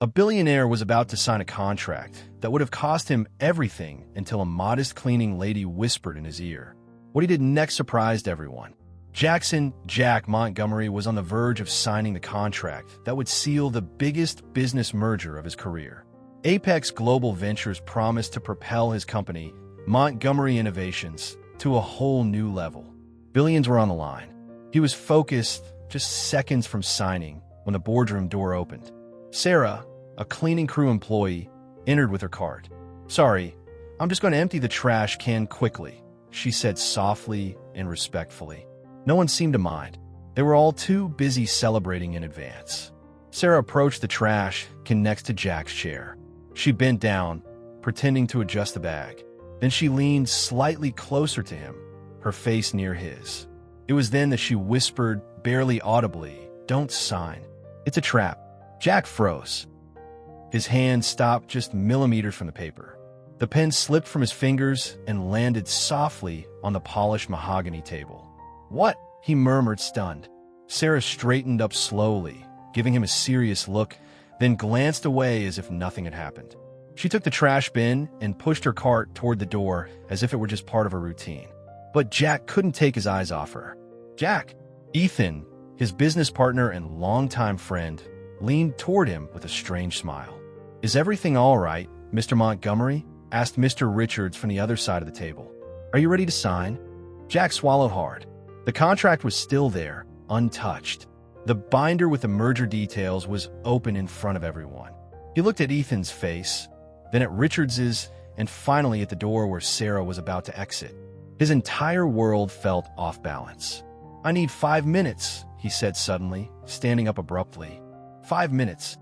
A billionaire was about to sign a contract that would have cost him everything until a modest cleaning lady whispered in his ear. What he did next surprised everyone. Jack Montgomery was on the verge of signing the contract that would seal the biggest business merger of his career. Apex Global Ventures promised to propel his company, Montgomery Innovations, to a whole new level. Billions were on the line. He was focused, just seconds from signing, when the boardroom door opened. Sarah, a cleaning crew employee, entered with her cart. "Sorry, I'm just going to empty the trash can quickly," she said softly and respectfully. No one seemed to mind. They were all too busy celebrating in advance. Sarah approached the trash can next to Jack's chair. She bent down, pretending to adjust the bag. Then she leaned slightly closer to him, her face near his. It was then that she whispered, barely audibly, "Don't sign. It's a trap." Jack froze. His hand stopped just millimeters from the paper. The pen slipped from his fingers and landed softly on the polished mahogany table. "What?" he murmured, stunned. Sarah straightened up slowly, giving him a serious look, then glanced away as if nothing had happened. She took the trash bin and pushed her cart toward the door as if it were just part of her routine. But Jack couldn't take his eyes off her. "Jack!" Ethan, his business partner and longtime friend, leaned toward him with a strange smile. "Is everything all right, Mr. Montgomery?" asked Mr. Richards from the other side of the table. "Are you ready to sign?" Jack swallowed hard. The contract was still there, untouched. The binder with the merger details was open in front of everyone. He looked at Ethan's face, then at Richards's, and finally at the door where Sarah was about to exit. His entire world felt off balance. "I need 5 minutes," he said suddenly, standing up abruptly. 5 minutes.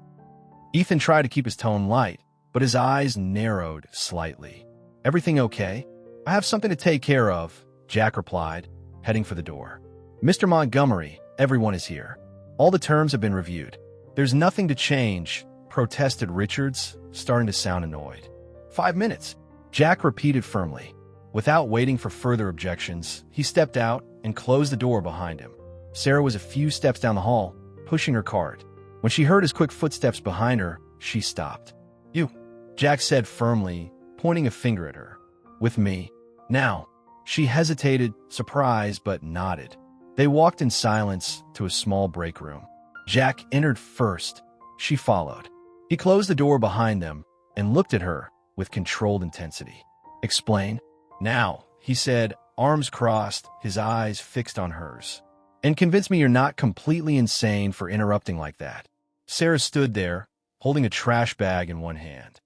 Ethan tried to keep his tone light, but his eyes narrowed slightly. "Everything okay?" "I have something to take care of," Jack replied, heading for the door. "Mr. Montgomery, everyone is here. All the terms have been reviewed. There's nothing to change," protested Richards, starting to sound annoyed. 5 minutes, Jack repeated firmly. Without waiting for further objections, he stepped out and closed the door behind him. Sarah was a few steps down the hall, pushing her cart. When she heard his quick footsteps behind her, she stopped. "You," Jack said firmly, pointing a finger at her. "With me. Now." She hesitated, surprised, but nodded. They walked in silence to a small break room. Jack entered first. She followed. He closed the door behind them and looked at her with controlled intensity. "Explain." "Now," he said, arms crossed, his eyes fixed on hers. "And convince me you're not completely insane for interrupting like that." Sarah stood there, holding a trash bag in one hand.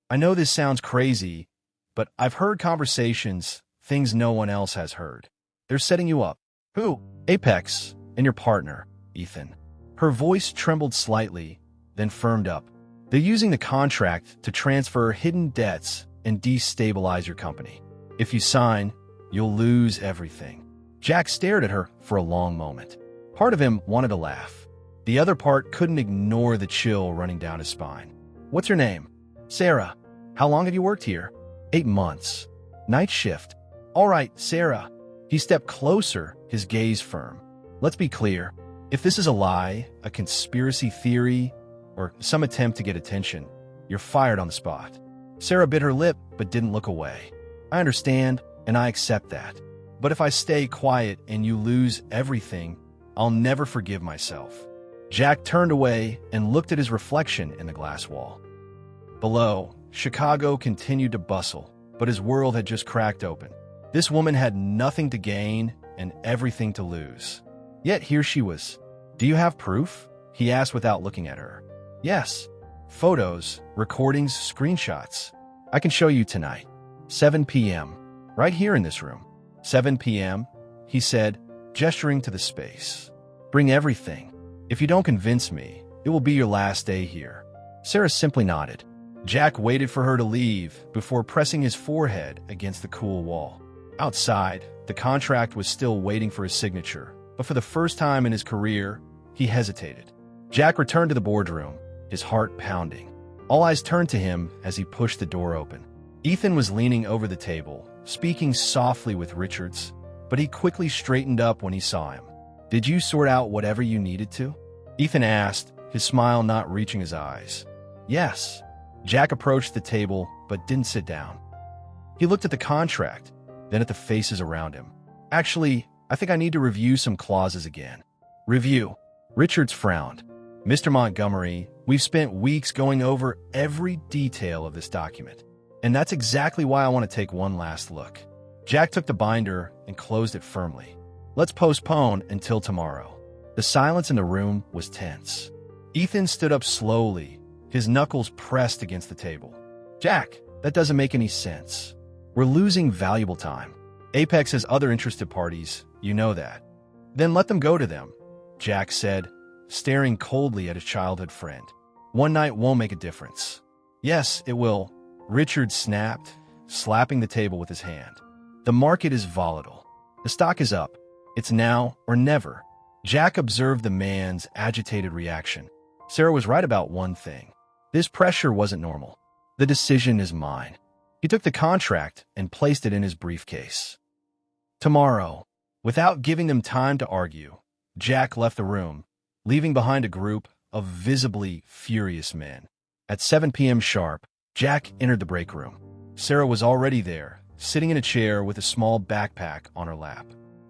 "I know this sounds crazy, but I've heard conversations, things no one else has heard. They're setting you up." "Who?" "Apex, and your partner, Ethan." Her voice trembled slightly, then firmed up. "They're using the contract to transfer hidden debts and destabilize your company. If you sign, you'll lose everything." Jack stared at her for a long moment. Part of him wanted to laugh. The other part couldn't ignore the chill running down his spine. "What's your name?" "Sarah." "How long have you worked here?" 8 months. "Night shift." "All right, Sarah." He stepped closer, his gaze firm. "Let's be clear. If this is a lie, a conspiracy theory, or some attempt to get attention, you're fired on the spot." Sarah bit her lip but didn't look away. "I understand, and I accept that. But if I stay quiet and you lose everything, I'll never forgive myself." Jack turned away and looked at his reflection in the glass wall. Below, Chicago continued to bustle, but his world had just cracked open. This woman had nothing to gain and everything to lose. Yet here she was. "Do you have proof?" he asked without looking at her. "Yes. Photos, recordings, screenshots. I can show you tonight. 7 p.m. Right here in this room." 7 p.m., he said, gesturing to the space. "Bring everything. If you don't convince me, it will be your last day here." Sarah simply nodded. Jack waited for her to leave before pressing his forehead against the cool wall. Outside, the contract was still waiting for his signature, but for the first time in his career, he hesitated. Jack returned to the boardroom, his heart pounding. All eyes turned to him as he pushed the door open. Ethan was leaning over the table, speaking softly with Richards, but he quickly straightened up when he saw him. "Did you sort out whatever you needed to?" Ethan asked, his smile not reaching his eyes. Yes. Jack approached the table, but didn't sit down. He looked at the contract, then at the faces around him. Actually, I think I need to review some clauses again. Review. Richards frowned. Mr. Montgomery, we've spent weeks going over every detail of this document, and that's exactly why I want to take one last look. Jack took the binder and closed it firmly. Let's postpone until tomorrow. The silence in the room was tense. Ethan stood up slowly, his knuckles pressed against the table. Jack, that doesn't make any sense. We're losing valuable time. Apex has other interested parties, you know that. Then let them go to them, Jack said, staring coldly at his childhood friend. One night won't make a difference. Yes, it will, Richard snapped, slapping the table with his hand. The market is volatile. The stock is up. It's now or never. Jack observed the man's agitated reaction. Sarah was right about one thing. This pressure wasn't normal. The decision is mine. He took the contract and placed it in his briefcase. Tomorrow, without giving them time to argue, Jack left the room, leaving behind a group of visibly furious men. At 7 p.m. sharp, Jack entered the break room. Sarah was already there, sitting in a chair with a small backpack on her lap.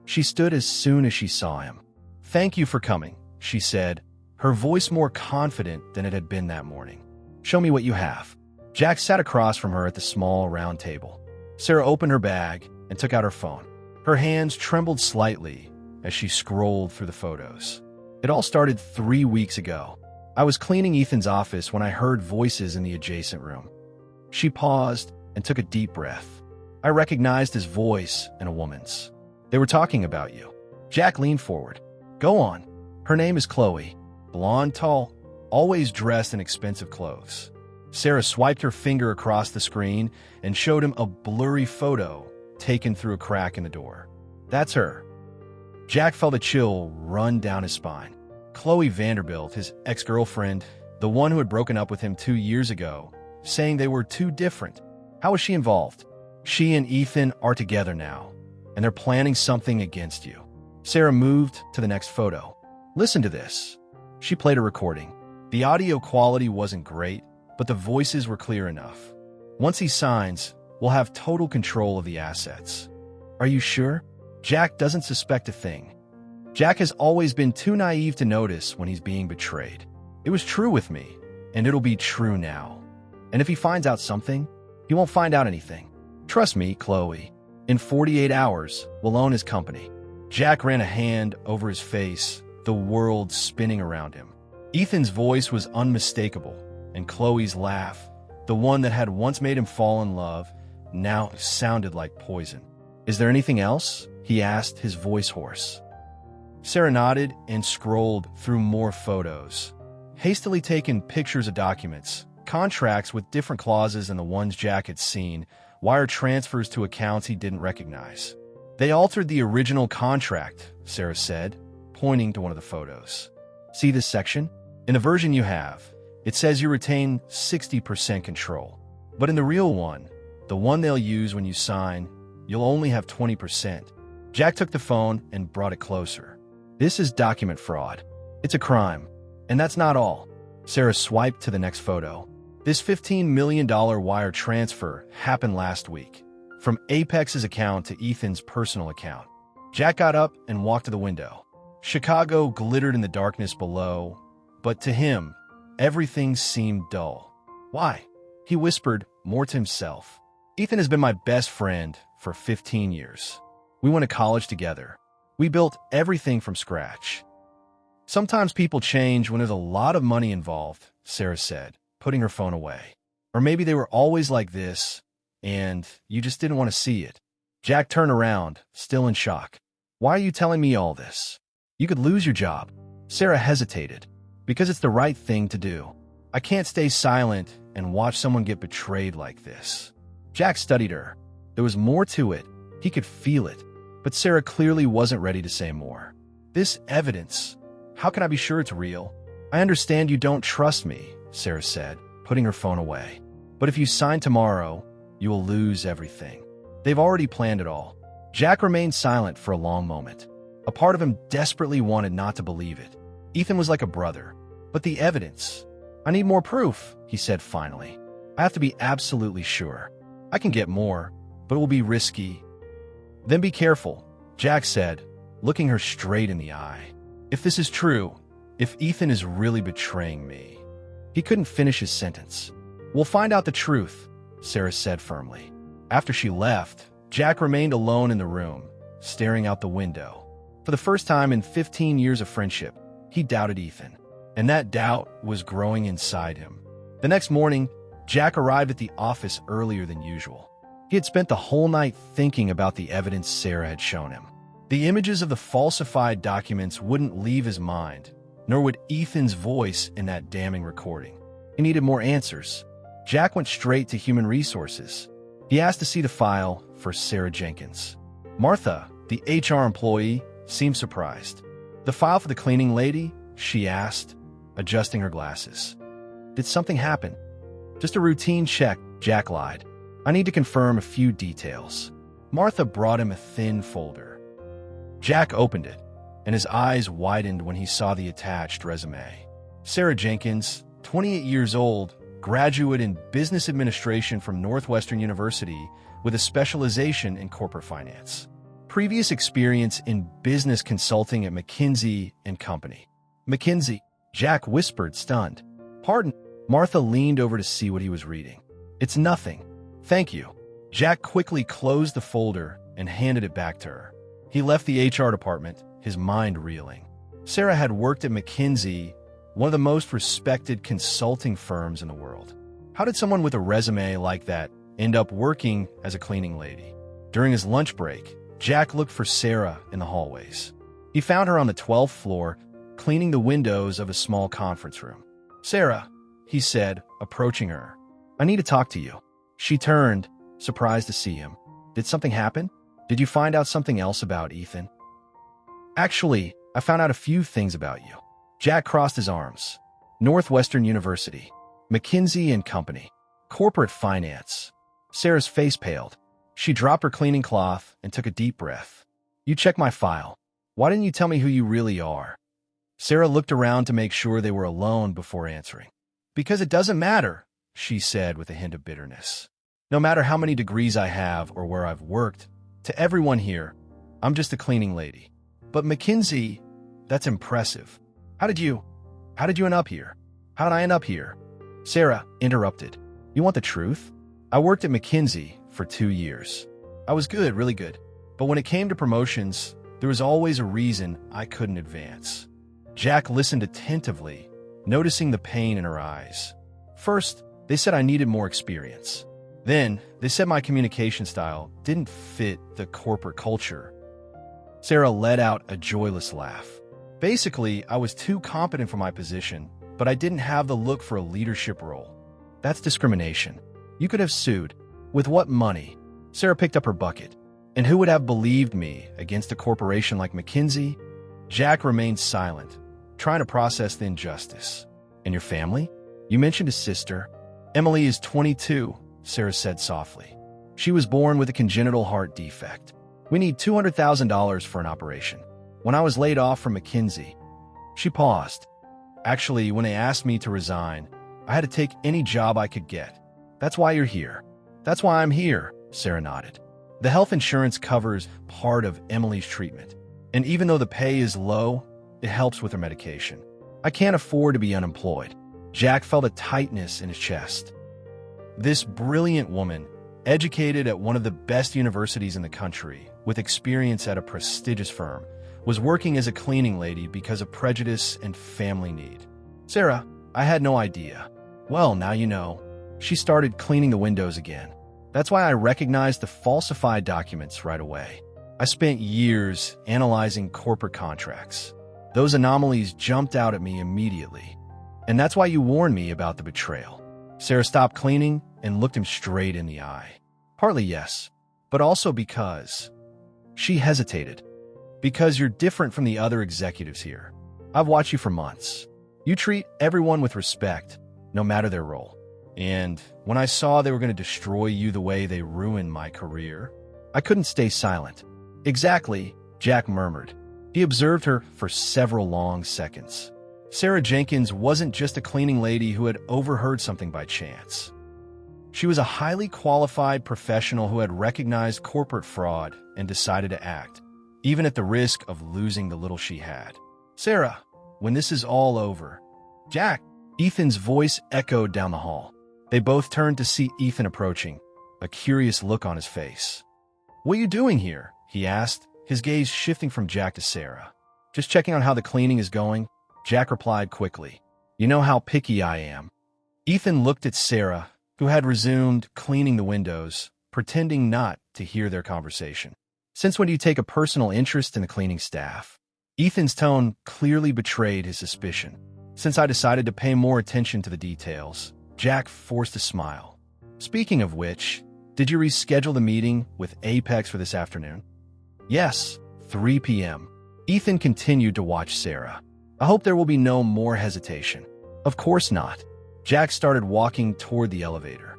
She stood as soon as she saw him. Thank you for coming, she said, her voice more confident than it had been that morning. Show me what you have. Jack sat across from her at the small round table. Sarah opened her bag and took out her phone. Her hands trembled slightly as she scrolled through the photos. It all started 3 weeks ago. I was cleaning Ethan's office when I heard voices in the adjacent room. She paused and took a deep breath. I recognized his voice and a woman's. They were talking about you. Jack leaned forward. Go on. Her name is Chloe. Blonde, tall, always dressed in expensive clothes. Sarah swiped her finger across the screen and showed him a blurry photo taken through a crack in the door. That's her. Jack felt a chill run down his spine. Chloe Vanderbilt, his ex-girlfriend, the one who had broken up with him 2 years ago, saying they were too different. How was she involved? She and Ethan are together now, and they're planning something against you. Sarah moved to the next photo. Listen to this. She played a recording. The audio quality wasn't great, but the voices were clear enough. Once he signs, we'll have total control of the assets. Are you sure? Jack doesn't suspect a thing. Jack has always been too naive to notice when he's being betrayed. It was true with me, and it'll be true now. And if he finds out something, he won't find out anything. Trust me, Chloe. In 48 hours, we'll own his company. Jack ran a hand over his face, the world spinning around him. Ethan's voice was unmistakable, and Chloe's laugh, the one that had once made him fall in love, now sounded like poison. Is there anything else? He asked, his voice hoarse. Sarah nodded and scrolled through more photos. Hastily taken pictures of documents, contracts with different clauses than the ones Jack had seen, wire transfers to accounts he didn't recognize. They altered the original contract, Sarah said, pointing to one of the photos. See this section? In the version you have, it says you retain 60% control. But in the real one, the one they'll use when you sign, you'll only have 20%. Jack took the phone and brought it closer. This is document fraud. It's a crime. And that's not all. Sarah swiped to the next photo. This $15 million wire transfer happened last week, from Apex's account to Ethan's personal account. Jack got up and walked to the window. Chicago glittered in the darkness below, but to him, everything seemed dull. Why? He whispered, more to himself. Ethan has been my best friend for 15 years. We went to college together. We built everything from scratch. Sometimes people change when there's a lot of money involved, Sarah said, putting her phone away. Or maybe they were always like this, and you just didn't want to see it. Jack turned around, still in shock. Why are you telling me all this? You could lose your job. Sarah hesitated. Because it's the right thing to do. I can't stay silent and watch someone get betrayed like this. Jack studied her. There was more to it. He could feel it. But Sarah clearly wasn't ready to say more. This evidence, how can I be sure it's real? I understand you don't trust me, Sarah said, putting her phone away. But if you sign tomorrow, you will lose everything. They've already planned it all. Jack remained silent for a long moment. A part of him desperately wanted not to believe it. Ethan was like a brother. But the evidence, I need more proof, he said finally. I have to be absolutely sure. I can get more, but it will be risky. Then be careful, Jack said, looking her straight in the eye. If this is true, if Ethan is really betraying me. He couldn't finish his sentence. We'll find out the truth, Sarah said firmly. After she left, Jack remained alone in the room, staring out the window. For the first time in 15 years of friendship, he doubted Ethan, and that doubt was growing inside him. The next morning, Jack arrived at the office earlier than usual. He had spent the whole night thinking about the evidence Sarah had shown him. The images of the falsified documents wouldn't leave his mind, nor would Ethan's voice in that damning recording. He needed more answers. Jack went straight to Human Resources. He asked to see the file for Sarah Jenkins. Martha, the HR employee, seemed surprised. The file for the cleaning lady? She asked, adjusting her glasses. Did something happen? Just a routine check, Jack lied. I need to confirm a few details. Martha brought him a thin folder. Jack opened it, and his eyes widened when he saw the attached resume. Sarah Jenkins, 28 years old, graduate in business administration from Northwestern University with a specialization in corporate finance. Previous experience in business consulting at McKinsey & Company. McKinsey, Jack whispered, stunned. Pardon? Martha leaned over to see what he was reading. It's nothing. Thank you. Jack quickly closed the folder and handed it back to her. He left the HR department, his mind reeling. Sarah had worked at McKinsey, one of the most respected consulting firms in the world. How did someone with a resume like that end up working as a cleaning lady? During his lunch break, Jack looked for Sarah in the hallways. He found her on the 12th floor, cleaning the windows of a small conference room. Sarah, he said, approaching her. I need to talk to you. She turned, surprised to see him. Did something happen? Did you find out something else about Ethan? Actually, I found out a few things about you. Jack crossed his arms. Northwestern University, McKinsey & Company, corporate finance. Sarah's face paled. She dropped her cleaning cloth and took a deep breath. You checked my file. Why didn't you tell me who you really are? Sarah looked around to make sure they were alone before answering. Because it doesn't matter, she said with a hint of bitterness. No matter how many degrees I have or where I've worked, to everyone here, I'm just a cleaning lady. But McKinsey, that's impressive. How did you end up here? How did I end up here? Sarah interrupted. You want the truth? I worked at McKinsey for 2 years. I was good, really good. But when it came to promotions, there was always a reason I couldn't advance. Jack listened attentively, noticing the pain in her eyes. First, they said I needed more experience. Then, they said my communication style didn't fit the corporate culture. Sarah let out a joyless laugh. Basically, I was too competent for my position, but I didn't have the look for a leadership role. That's discrimination. You could have sued. With what money? Sarah picked up her bucket. And who would have believed me against a corporation like McKinsey? Jack remained silent, trying to process the injustice. And your family? You mentioned a sister. Emily is 22, Sarah said softly. She was born with a congenital heart defect. We need $200,000 for an operation. When I was laid off from McKinsey, she paused. Actually, when they asked me to resign, I had to take any job I could get. That's why you're here. That's why I'm here, Sarah nodded. The health insurance covers part of Emily's treatment. And even though the pay is low, it helps with her medication. I can't afford to be unemployed. Jack felt a tightness in his chest. This brilliant woman, educated at one of the best universities in the country, with experience at a prestigious firm, was working as a cleaning lady because of prejudice and family need. Sarah, I had no idea. Well, now you know. She started cleaning the windows again. That's why I recognized the falsified documents right away. I spent years analyzing corporate contracts. Those anomalies jumped out at me immediately. And that's why you warned me about the betrayal. Sarah stopped cleaning and looked him straight in the eye. Partly yes, but also because. She hesitated. Because you're different from the other executives here. I've watched you for months. You treat everyone with respect, no matter their role. And when I saw they were going to destroy you the way they ruined my career, I couldn't stay silent. Exactly, Jack murmured. He observed her for several long seconds. Sarah Jenkins wasn't just a cleaning lady who had overheard something by chance. She was a highly qualified professional who had recognized corporate fraud and decided to act, even at the risk of losing the little she had. "Sarah, when this is all over." "Jack!" Ethan's voice echoed down the hall. They both turned to see Ethan approaching, a curious look on his face. "What are you doing here?" he asked, his gaze shifting from Jack to Sarah. "Just checking on how the cleaning is going," Jack replied quickly. "You know how picky I am." Ethan looked at Sarah, who had resumed cleaning the windows, pretending not to hear their conversation. "Since when do you take a personal interest in the cleaning staff?" Ethan's tone clearly betrayed his suspicion. "Since I decided to pay more attention to the details," Jack forced a smile. "Speaking of which, did you reschedule the meeting with Apex for this afternoon?" "Yes, 3 p.m. Ethan continued to watch Sarah. "I hope there will be no more hesitation." "Of course not." Jack started walking toward the elevator.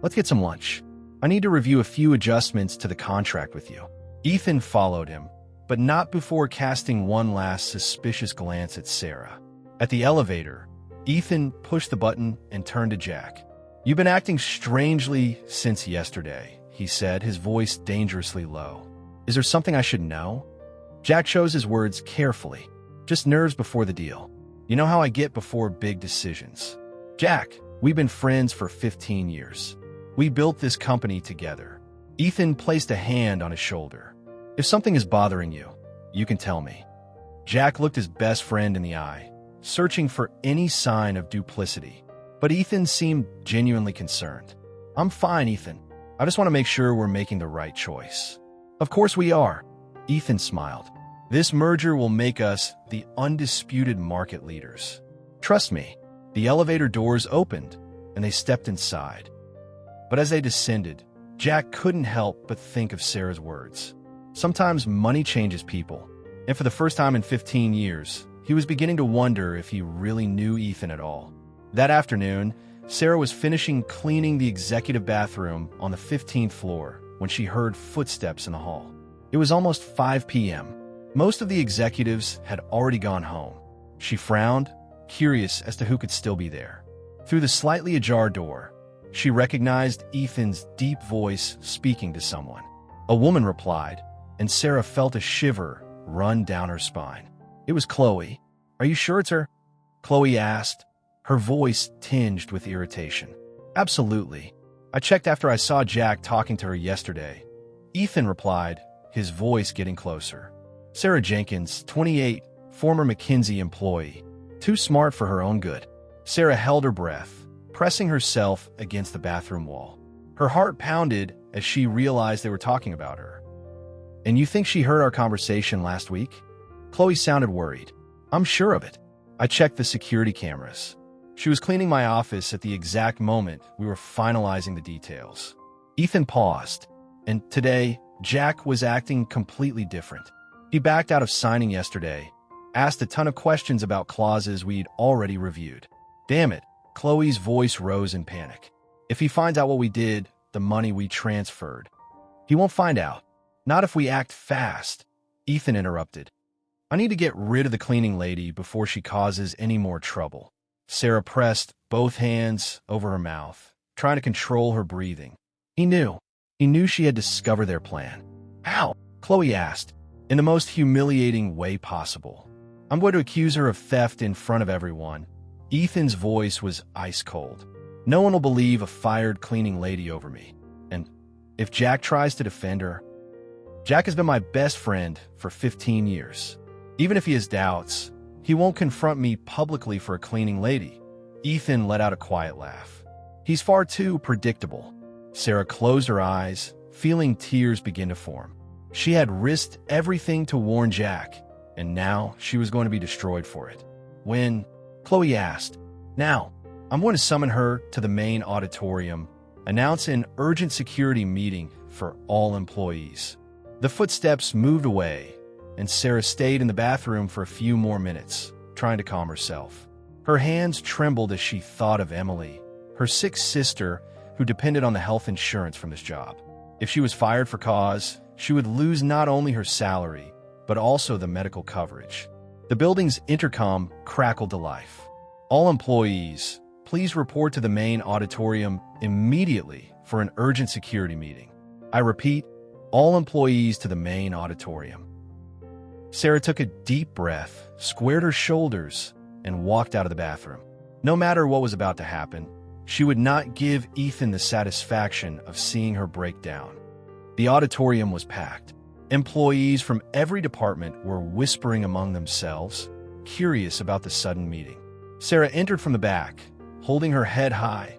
"Let's get some lunch. I need to review a few adjustments to the contract with you." Ethan followed him, but not before casting one last suspicious glance at Sarah. At the elevator, Ethan pushed the button and turned to Jack. "You've been acting strangely since yesterday," he said, his voice dangerously low. "Is there something I should know?" Jack chose his words carefully. "Just nerves before the deal. You know how I get before big decisions." "Jack, we've been friends for 15 years. We built this company together." Ethan placed a hand on his shoulder. "If something is bothering you, you can tell me." Jack looked his best friend in the eye, searching for any sign of duplicity. But Ethan seemed genuinely concerned. "I'm fine, Ethan. I just want to make sure we're making the right choice." "Of course we are." Ethan smiled. "This merger will make us the undisputed market leaders. Trust me." The elevator doors opened, and they stepped inside. But as they descended, Jack couldn't help but think of Sarah's words. Sometimes money changes people, and for the first time in 15 years, he was beginning to wonder if he really knew Ethan at all. That afternoon, Sarah was finishing cleaning the executive bathroom on the 15th floor when she heard footsteps in the hall. It was almost 5 p.m. Most of the executives had already gone home. She frowned, curious as to who could still be there. Through the slightly ajar door, she recognized Ethan's deep voice speaking to someone. A woman replied, and Sarah felt a shiver run down her spine. It was Chloe. "Are you sure it's her?" Chloe asked, her voice tinged with irritation. "Absolutely. I checked after I saw Jack talking to her yesterday." Ethan replied, his voice getting closer. "Sarah Jenkins, 28, former McKinsey employee. Too smart for her own good." Sarah held her breath, pressing herself against the bathroom wall. Her heart pounded as she realized they were talking about her. "And you think she heard our conversation last week?" Chloe sounded worried. "I'm sure of it. I checked the security cameras. She was cleaning my office at the exact moment we were finalizing the details." Ethan paused, and today, Jack was acting completely different. He backed out of signing yesterday, asked a ton of questions about clauses we'd already reviewed. "Damn it," Chloe's voice rose in panic. "If he finds out what we did, the money we transferred." "He won't find out. Not if we act fast," Ethan interrupted. "I need to get rid of the cleaning lady before she causes any more trouble." Sarah pressed both hands over her mouth, trying to control her breathing. He knew she had discovered their plan. "How?" Chloe asked, in the most humiliating way possible. "I'm going to accuse her of theft in front of everyone." Ethan's voice was ice cold. "No one will believe a fired cleaning lady over me. And if Jack tries to defend her..." "Jack has been my best friend for 15 years. Even if he has doubts, he won't confront me publicly for a cleaning lady." Ethan let out a quiet laugh. "He's far too predictable." Sarah closed her eyes, feeling tears begin to form. She had risked everything to warn Jack, and now she was going to be destroyed for it. "When?" Chloe asked. "Now. I'm going to summon her to the main auditorium, announce an urgent security meeting for all employees." The footsteps moved away, and Sarah stayed in the bathroom for a few more minutes, trying to calm herself. Her hands trembled as she thought of Emily, her sick sister who depended on the health insurance from this job. If she was fired for cause, she would lose not only her salary, but also the medical coverage. The building's intercom crackled to life. All employees, please report to the main auditorium immediately for an urgent security meeting. I repeat, all employees to the main auditorium. Sarah took a deep breath, squared her shoulders, and walked out of the bathroom. No matter what was about to happen, she would not give Ethan the satisfaction of seeing her break down. The auditorium was packed. Employees from every department were whispering among themselves, curious about the sudden meeting. Sarah entered from the back, holding her head high,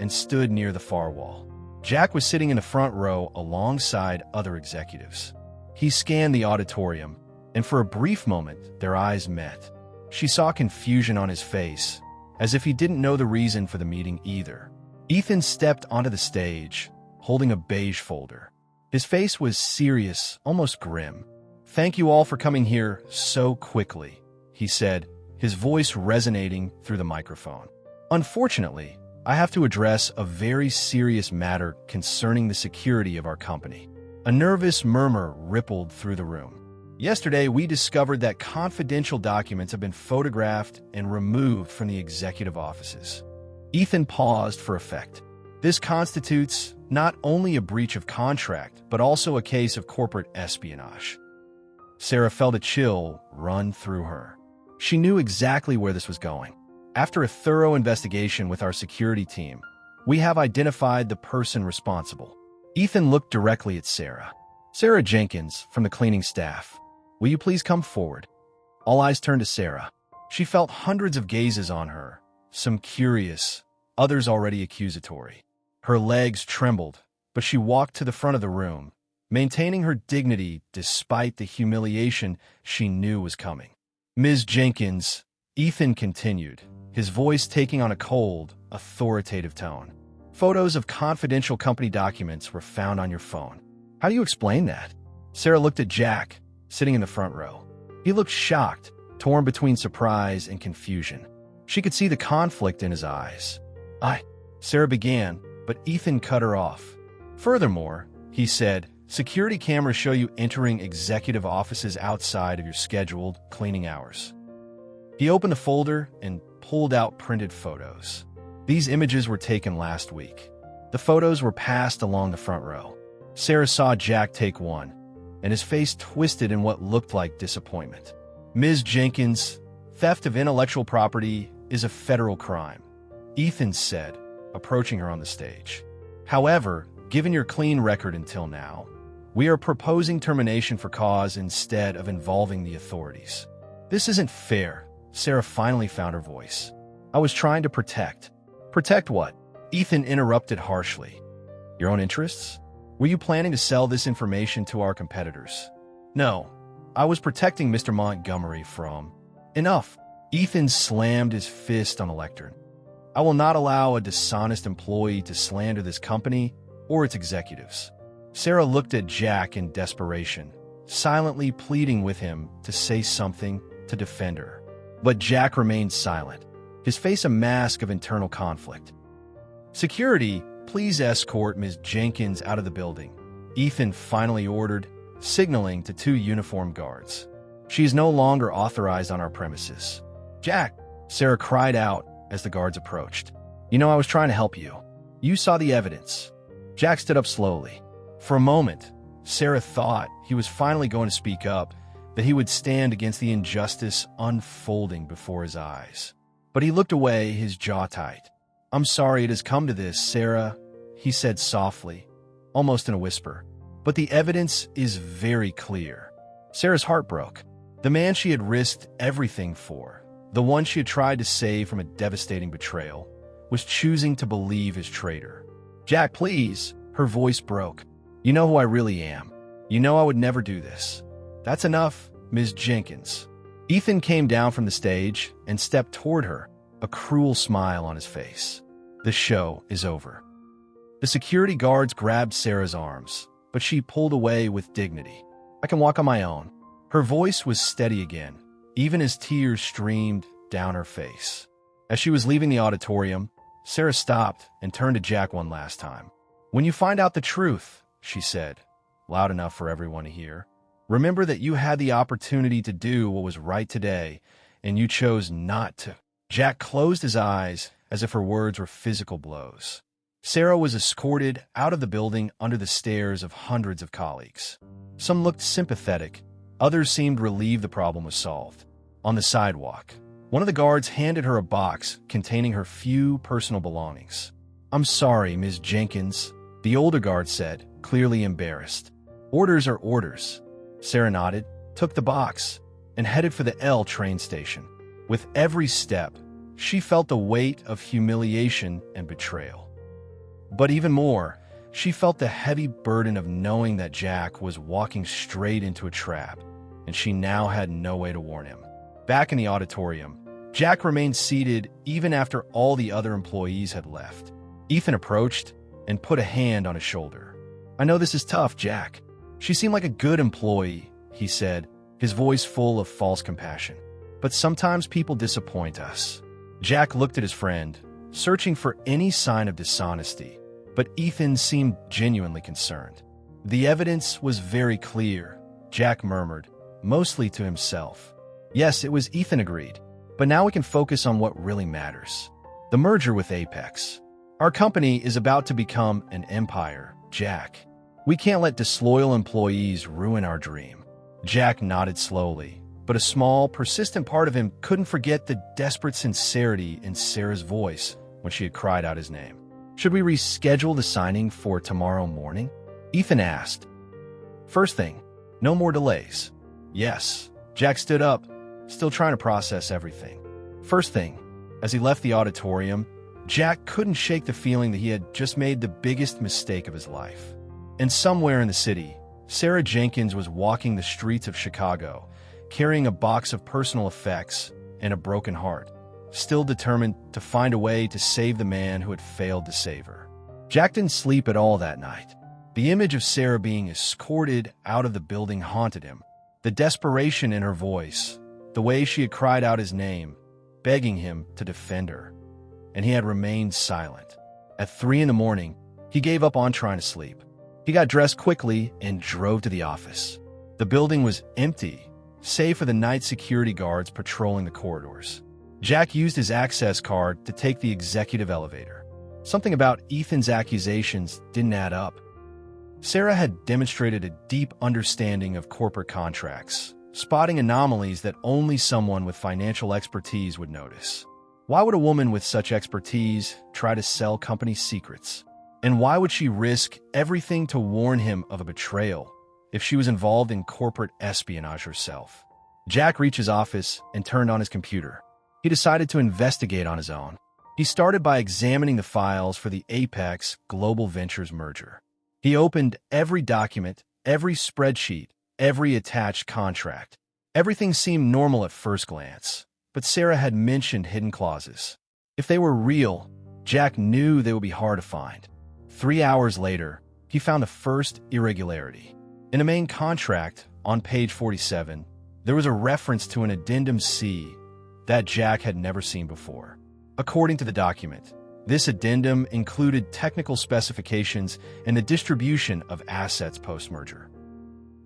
and stood near the far wall. Jack was sitting in the front row alongside other executives. He scanned the auditorium, and for a brief moment, their eyes met. She saw confusion on his face, as if he didn't know the reason for the meeting either. Ethan stepped onto the stage, holding a beige folder. His face was serious, almost grim. "Thank you all for coming here so quickly," he said, his voice resonating through the microphone. "Unfortunately, I have to address a very serious matter concerning the security of our company." A nervous murmur rippled through the room. "Yesterday, we discovered that confidential documents have been photographed and removed from the executive offices." Ethan paused for effect. "This constitutes not only a breach of contract, but also a case of corporate espionage." Sarah felt a chill run through her. She knew exactly where this was going. "After a thorough investigation with our security team, we have identified the person responsible." Ethan looked directly at Sarah. "Sarah Jenkins, from the cleaning staff. Will you please come forward?" All eyes turned to Sarah. She felt hundreds of gazes on her, some curious, others already accusatory. Her legs trembled, but she walked to the front of the room, maintaining her dignity despite the humiliation she knew was coming. "Ms. Jenkins," Ethan continued, his voice taking on a cold, authoritative tone. "Photos of confidential company documents were found on your phone. How do you explain that?" Sarah looked at Jack, sitting in the front row. He looked shocked, torn between surprise and confusion. She could see the conflict in his eyes. Sarah began, but Ethan cut her off. "Furthermore," he said, "security cameras show you entering executive offices outside of your scheduled cleaning hours." He opened the folder and pulled out printed photos. These images were taken last week. The photos were passed along the front row. Sarah saw Jack take one, and his face twisted in what looked like disappointment. "Ms. Jenkins, theft of intellectual property is a federal crime," Ethan said, approaching her on the stage. "However, given your clean record until now, we are proposing termination for cause instead of involving the authorities." "This isn't fair," Sarah finally found her voice. "I was trying to protect." "Protect what?" Ethan interrupted harshly. "Your own interests? Were you planning to sell this information to our competitors?" "No, I was protecting Mr. Montgomery from—" "Enough!" Ethan slammed his fist on the lectern. "I will not allow a dishonest employee to slander this company or its executives." Sarah looked at Jack in desperation, silently pleading with him to say something to defend her. But Jack remained silent, his face a mask of internal conflict. "Security, please escort Ms. Jenkins out of the building," Ethan finally ordered, signaling to two uniformed guards. "She is no longer authorized on our premises." "Jack!" Sarah cried out as the guards approached. "You know I was trying to help you. You saw the evidence." Jack stood up slowly. For a moment, Sarah thought he was finally going to speak up, that he would stand against the injustice unfolding before his eyes. But he looked away, his jaw tight. "I'm sorry it has come to this, Sarah," he said softly, almost in a whisper. "But the evidence is very clear." Sarah's heart broke. The man she had risked everything for, the one she had tried to save from a devastating betrayal, was choosing to believe his traitor. "Jack, please," her voice broke. "You know who I really am. You know I would never do this." "That's enough, Ms. Jenkins." Ethan came down from the stage and stepped toward her, a cruel smile on his face. "The show is over." The security guards grabbed Sarah's arms, but she pulled away with dignity. "I can walk on my own." Her voice was steady again, even as tears streamed down her face. As she was leaving the auditorium, Sarah stopped and turned to Jack one last time. "When you find out the truth," she said, loud enough for everyone to hear, Remember that you had the opportunity to do what was right today, and you chose not to. Jack closed his eyes as if her words were physical blows. Sarah was escorted out of the building under the stares of hundreds of colleagues. Some looked sympathetic, others seemed relieved the problem was solved. On the sidewalk, one of the guards handed her a box containing her few personal belongings. "I'm sorry, Ms. Jenkins," the older guard said, clearly embarrassed. "Orders are orders." Sarah nodded, took the box, and headed for the L train station. With every step, she felt the weight of humiliation and betrayal. But even more, she felt the heavy burden of knowing that Jack was walking straight into a trap, and she now had no way to warn him. Back in the auditorium, Jack remained seated even after all the other employees had left. Ethan approached and put a hand on his shoulder. "I know this is tough, Jack. She seemed like a good employee," he said, his voice full of false compassion. "But sometimes people disappoint us." Jack looked at his friend, searching for any sign of dishonesty, but Ethan seemed genuinely concerned. "The evidence was very clear," Jack murmured, mostly to himself. "Yes, it was," Ethan agreed. "But now we can focus on what really matters. The merger with Apex. Our company is about to become an empire, Jack. We can't let disloyal employees ruin our dream." Jack nodded slowly, but a small, persistent part of him couldn't forget the desperate sincerity in Sarah's voice when she had cried out his name. "Should we reschedule the signing for tomorrow morning?" Ethan asked. "First thing, no more delays." "Yes." Jack stood up, still trying to process everything. First thing, as he left the auditorium, Jack couldn't shake the feeling that he had just made the biggest mistake of his life. And somewhere in the city, Sarah Jenkins was walking the streets of Chicago, carrying a box of personal effects and a broken heart, still determined to find a way to save the man who had failed to save her. Jack didn't sleep at all that night. The image of Sarah being escorted out of the building haunted him. The desperation in her voice, the way she had cried out his name, begging him to defend her. And he had remained silent. At 3 a.m, he gave up on trying to sleep. He got dressed quickly and drove to the office. The building was empty, save for the night security guards patrolling the corridors. Jack used his access card to take the executive elevator. Something about Ethan's accusations didn't add up. Sarah had demonstrated a deep understanding of corporate contracts, spotting anomalies that only someone with financial expertise would notice. Why would a woman with such expertise try to sell company secrets? And why would she risk everything to warn him of a betrayal if she was involved in corporate espionage herself? Jack reached his office and turned on his computer. He decided to investigate on his own. He started by examining the files for the Apex Global Ventures merger. He opened every document, every spreadsheet, every attached contract. Everything seemed normal at first glance, but Sarah had mentioned hidden clauses. If they were real, Jack knew they would be hard to find. 3 hours later, he found the first irregularity. In the main contract, on page 47, there was a reference to an addendum C that Jack had never seen before. According to the document, this addendum included technical specifications and the distribution of assets post-merger.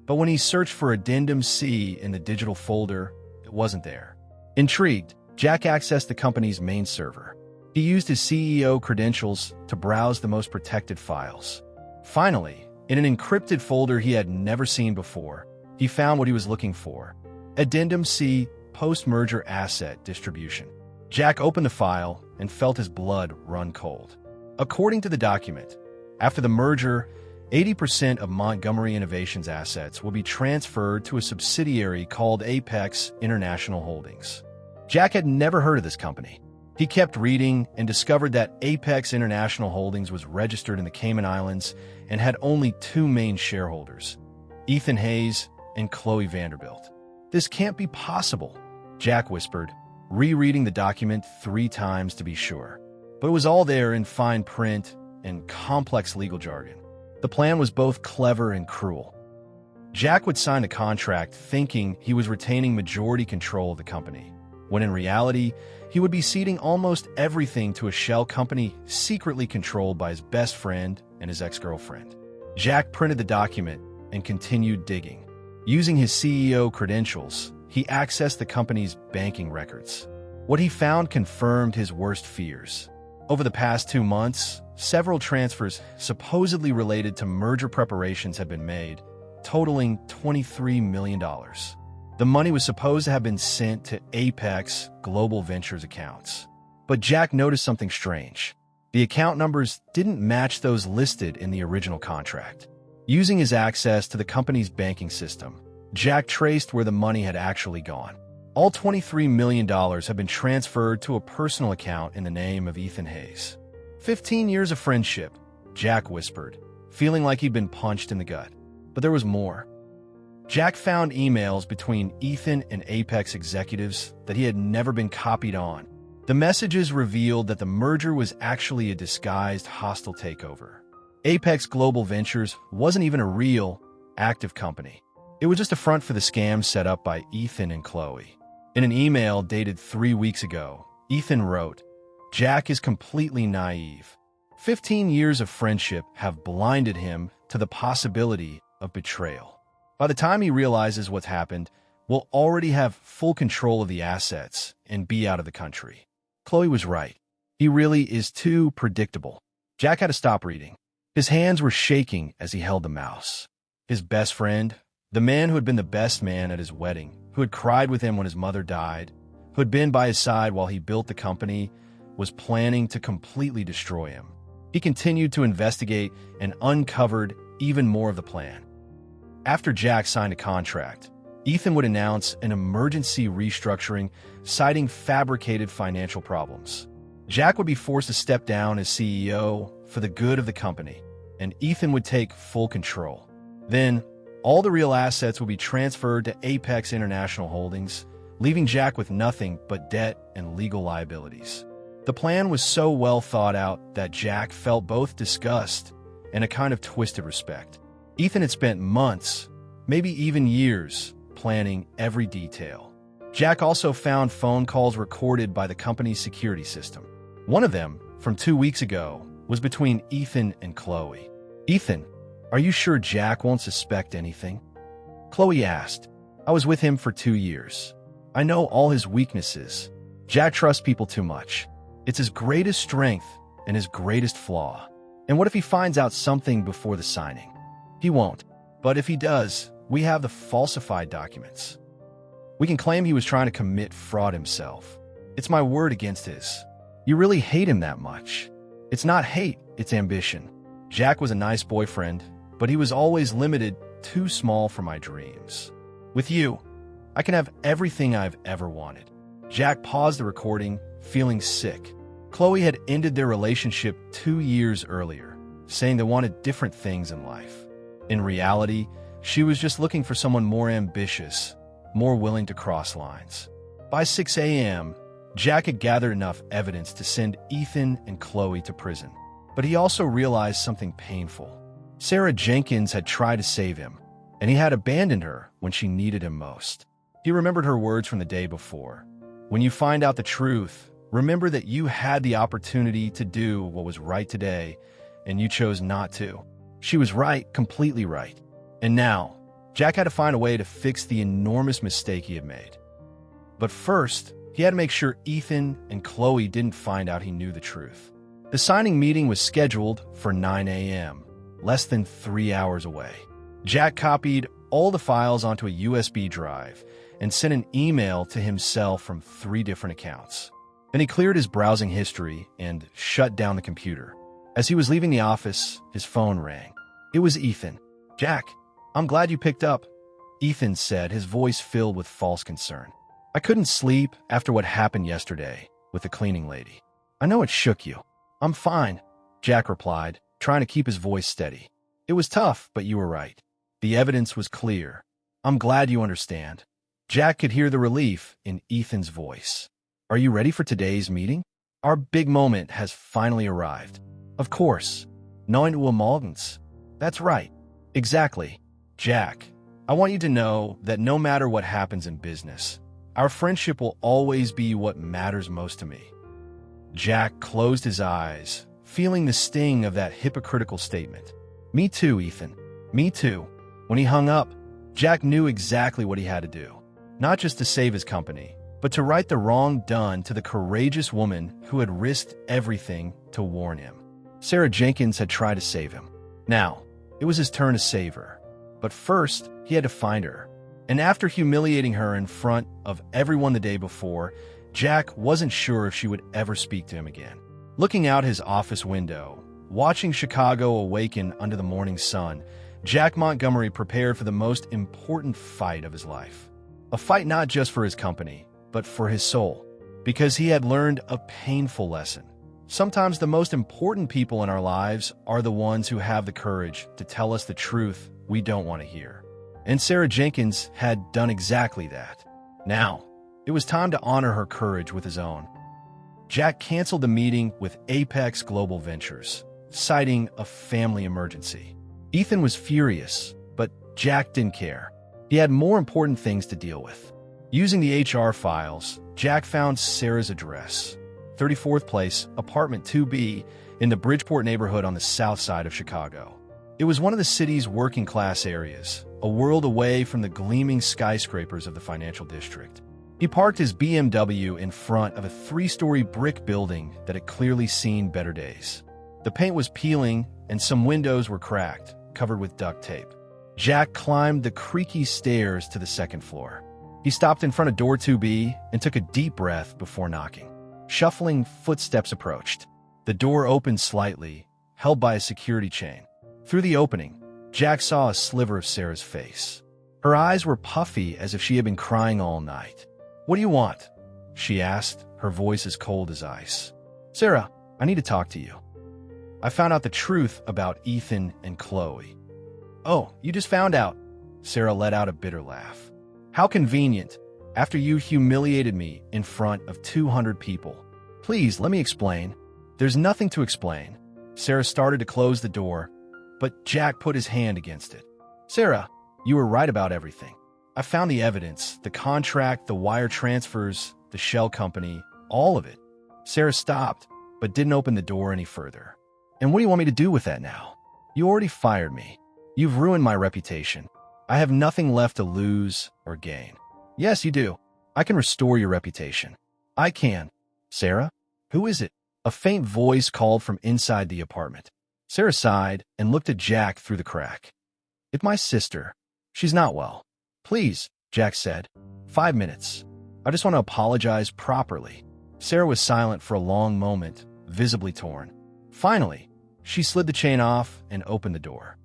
But when he searched for addendum C in the digital folder, it wasn't there. Intrigued, Jack accessed the company's main server. He used his CEO credentials to browse the most protected files. Finally, in an encrypted folder he had never seen before, he found what he was looking for: Addendum C, Post-Merger Asset Distribution. Jack opened the file and felt his blood run cold. According to the document, after the merger, 80% of Montgomery Innovations' assets will be transferred to a subsidiary called Apex International Holdings. Jack had never heard of this company. He kept reading and discovered that Apex International Holdings was registered in the Cayman Islands and had only 2 main shareholders, Ethan Hayes and Chloe Vanderbilt. "This can't be possible," Jack whispered, rereading the document 3 times to be sure. But it was all there in fine print and complex legal jargon. The plan was both clever and cruel. Jack would sign the contract thinking he was retaining majority control of the company, when in reality, he would be ceding almost everything to a shell company secretly controlled by his best friend and his ex-girlfriend. Jack printed the document and continued digging. Using his CEO credentials, he accessed the company's banking records. What he found confirmed his worst fears. Over the past 2 months, several transfers supposedly related to merger preparations had been made, totaling $23 million. The money was supposed to have been sent to Apex Global Ventures accounts. But Jack noticed something strange. The account numbers didn't match those listed in the original contract. Using his access to the company's banking system, Jack traced where the money had actually gone. All $23 million had been transferred to a personal account in the name of Ethan Hayes. 15 years of friendship, Jack whispered, feeling like he'd been punched in the gut. But there was more. Jack found emails between Ethan and Apex executives that he had never been copied on. The messages revealed that the merger was actually a disguised hostile takeover. Apex Global Ventures wasn't even a real, active company. It was just a front for the scam set up by Ethan and Chloe. In an email dated 3 weeks ago, Ethan wrote, "Jack is completely naive. 15 years of friendship have blinded him to the possibility of betrayal. By the time he realizes what's happened, we'll already have full control of the assets and be out of the country." Chloe was right. He really is too predictable. Jack had to stop reading. His hands were shaking as he held the mouse. His best friend, the man who had been the best man at his wedding, who had cried with him when his mother died, who had been by his side while he built the company, was planning to completely destroy him. He continued to investigate and uncovered even more of the plan. After Jack signed a contract, Ethan would announce an emergency restructuring, citing fabricated financial problems. Jack would be forced to step down as CEO for the good of the company, and Ethan would take full control. Then, all the real assets would be transferred to Apex International Holdings, leaving Jack with nothing but debt and legal liabilities. The plan was so well thought out that Jack felt both disgust and a kind of twisted respect. Ethan had spent months, maybe even years, planning every detail. Jack also found phone calls recorded by the company's security system. One of them, from 2 weeks ago, was between Ethan and Chloe. "Ethan, are you sure Jack won't suspect anything?" Chloe asked. "I was with him for 2 years. I know all his weaknesses. Jack trusts people too much. It's his greatest strength and his greatest flaw. And what if he finds out something before the signing? He won't. But if he does, we have the falsified documents. We can claim he was trying to commit fraud himself. It's my word against his. You really hate him that much. It's not hate, it's ambition. Jack was a nice boyfriend, but he was always limited, too small for my dreams. With you, I can have everything I've ever wanted." Jack paused the recording, feeling sick. Chloe had ended their relationship 2 years earlier, saying they wanted different things in life. In reality, she was just looking for someone more ambitious, more willing to cross lines. By 6 a.m., Jack had gathered enough evidence to send Ethan and Chloe to prison. But he also realized something painful. Sarah Jenkins had tried to save him, and he had abandoned her when she needed him most. He remembered her words from the day before. "When you find out the truth, remember that you had the opportunity to do what was right today, and you chose not to." She was right, completely right. And now, Jack had to find a way to fix the enormous mistake he had made. But first, he had to make sure Ethan and Chloe didn't find out he knew the truth. The signing meeting was scheduled for 9 a.m., less than 3 hours away. Jack copied all the files onto a USB drive and sent an email to himself from 3 different accounts. Then he cleared his browsing history and shut down the computer. As he was leaving the office, his phone rang. It was Ethan. "Jack, I'm glad you picked up," Ethan said, his voice filled with false concern. "I couldn't sleep after what happened yesterday with the cleaning lady. I know it shook you." "I'm fine," Jack replied, trying to keep his voice steady. "It was tough, but you were right. The evidence was clear. I'm glad you understand." Jack could hear the relief in Ethan's voice. "Are you ready for today's meeting? Our big moment has finally arrived." "Of course. 9 Uhr morgens." "That's right. Exactly. Jack, I want you to know that no matter what happens in business, our friendship will always be what matters most to me." Jack closed his eyes, feeling the sting of that hypocritical statement. "Me too, Ethan. Me too." When he hung up, Jack knew exactly what he had to do, not just to save his company, but to right the wrong done to the courageous woman who had risked everything to warn him. Sarah Jenkins had tried to save him. Now, it was his turn to save her. But first, he had to find her. And after humiliating her in front of everyone the day before, Jack wasn't sure if she would ever speak to him again. Looking out his office window, watching Chicago awaken under the morning sun, Jack Montgomery prepared for the most important fight of his life. A fight not just for his company, but for his soul. Because he had learned a painful lesson. Sometimes the most important people in our lives are the ones who have the courage to tell us the truth we don't want to hear. And Sarah Jenkins had done exactly that. Now, it was time to honor her courage with his own. Jack canceled the meeting with Apex Global Ventures, citing a family emergency. Ethan was furious, but Jack didn't care. He had more important things to deal with. Using the HR files, Jack found Sarah's address, 34th Place, apartment 2B, in the Bridgeport neighborhood on the south side of Chicago. It was one of the city's working-class areas, a world away from the gleaming skyscrapers of the financial district. He parked his BMW in front of a 3-story brick building that had clearly seen better days. The paint was peeling, and some windows were cracked, covered with duct tape. Jack climbed the creaky stairs to the second floor. He stopped in front of door 2B and took a deep breath before knocking. Shuffling footsteps approached. The door opened slightly, held by a security chain. Through the opening, Jack saw a sliver of Sarah's face. Her eyes were puffy as if she had been crying all night. "What do you want?" she asked, her voice as cold as ice. "Sarah, I need to talk to you. I found out the truth about Ethan and Chloe." "Oh, you just found out?" Sarah let out a bitter laugh. "How convenient, after you humiliated me in front of 200 people. Please, let me explain." "There's nothing to explain." Sarah started to close the door, but Jack put his hand against it. "Sarah, you were right about everything. I found the evidence, the contract, the wire transfers, the shell company, all of it." Sarah stopped, but didn't open the door any further. "And what do you want me to do with that now? You already fired me. You've ruined my reputation. I have nothing left to lose or gain." "Yes, you do. I can restore your reputation." "I can." "Sarah? Who is it?" A faint voice called from inside the apartment. Sarah sighed and looked at Jack through the crack. "It's my sister. She's not well." "Please," Jack said. 5 minutes. I just want to apologize properly." Sarah was silent for a long moment, visibly torn. Finally, she slid the chain off and opened the door.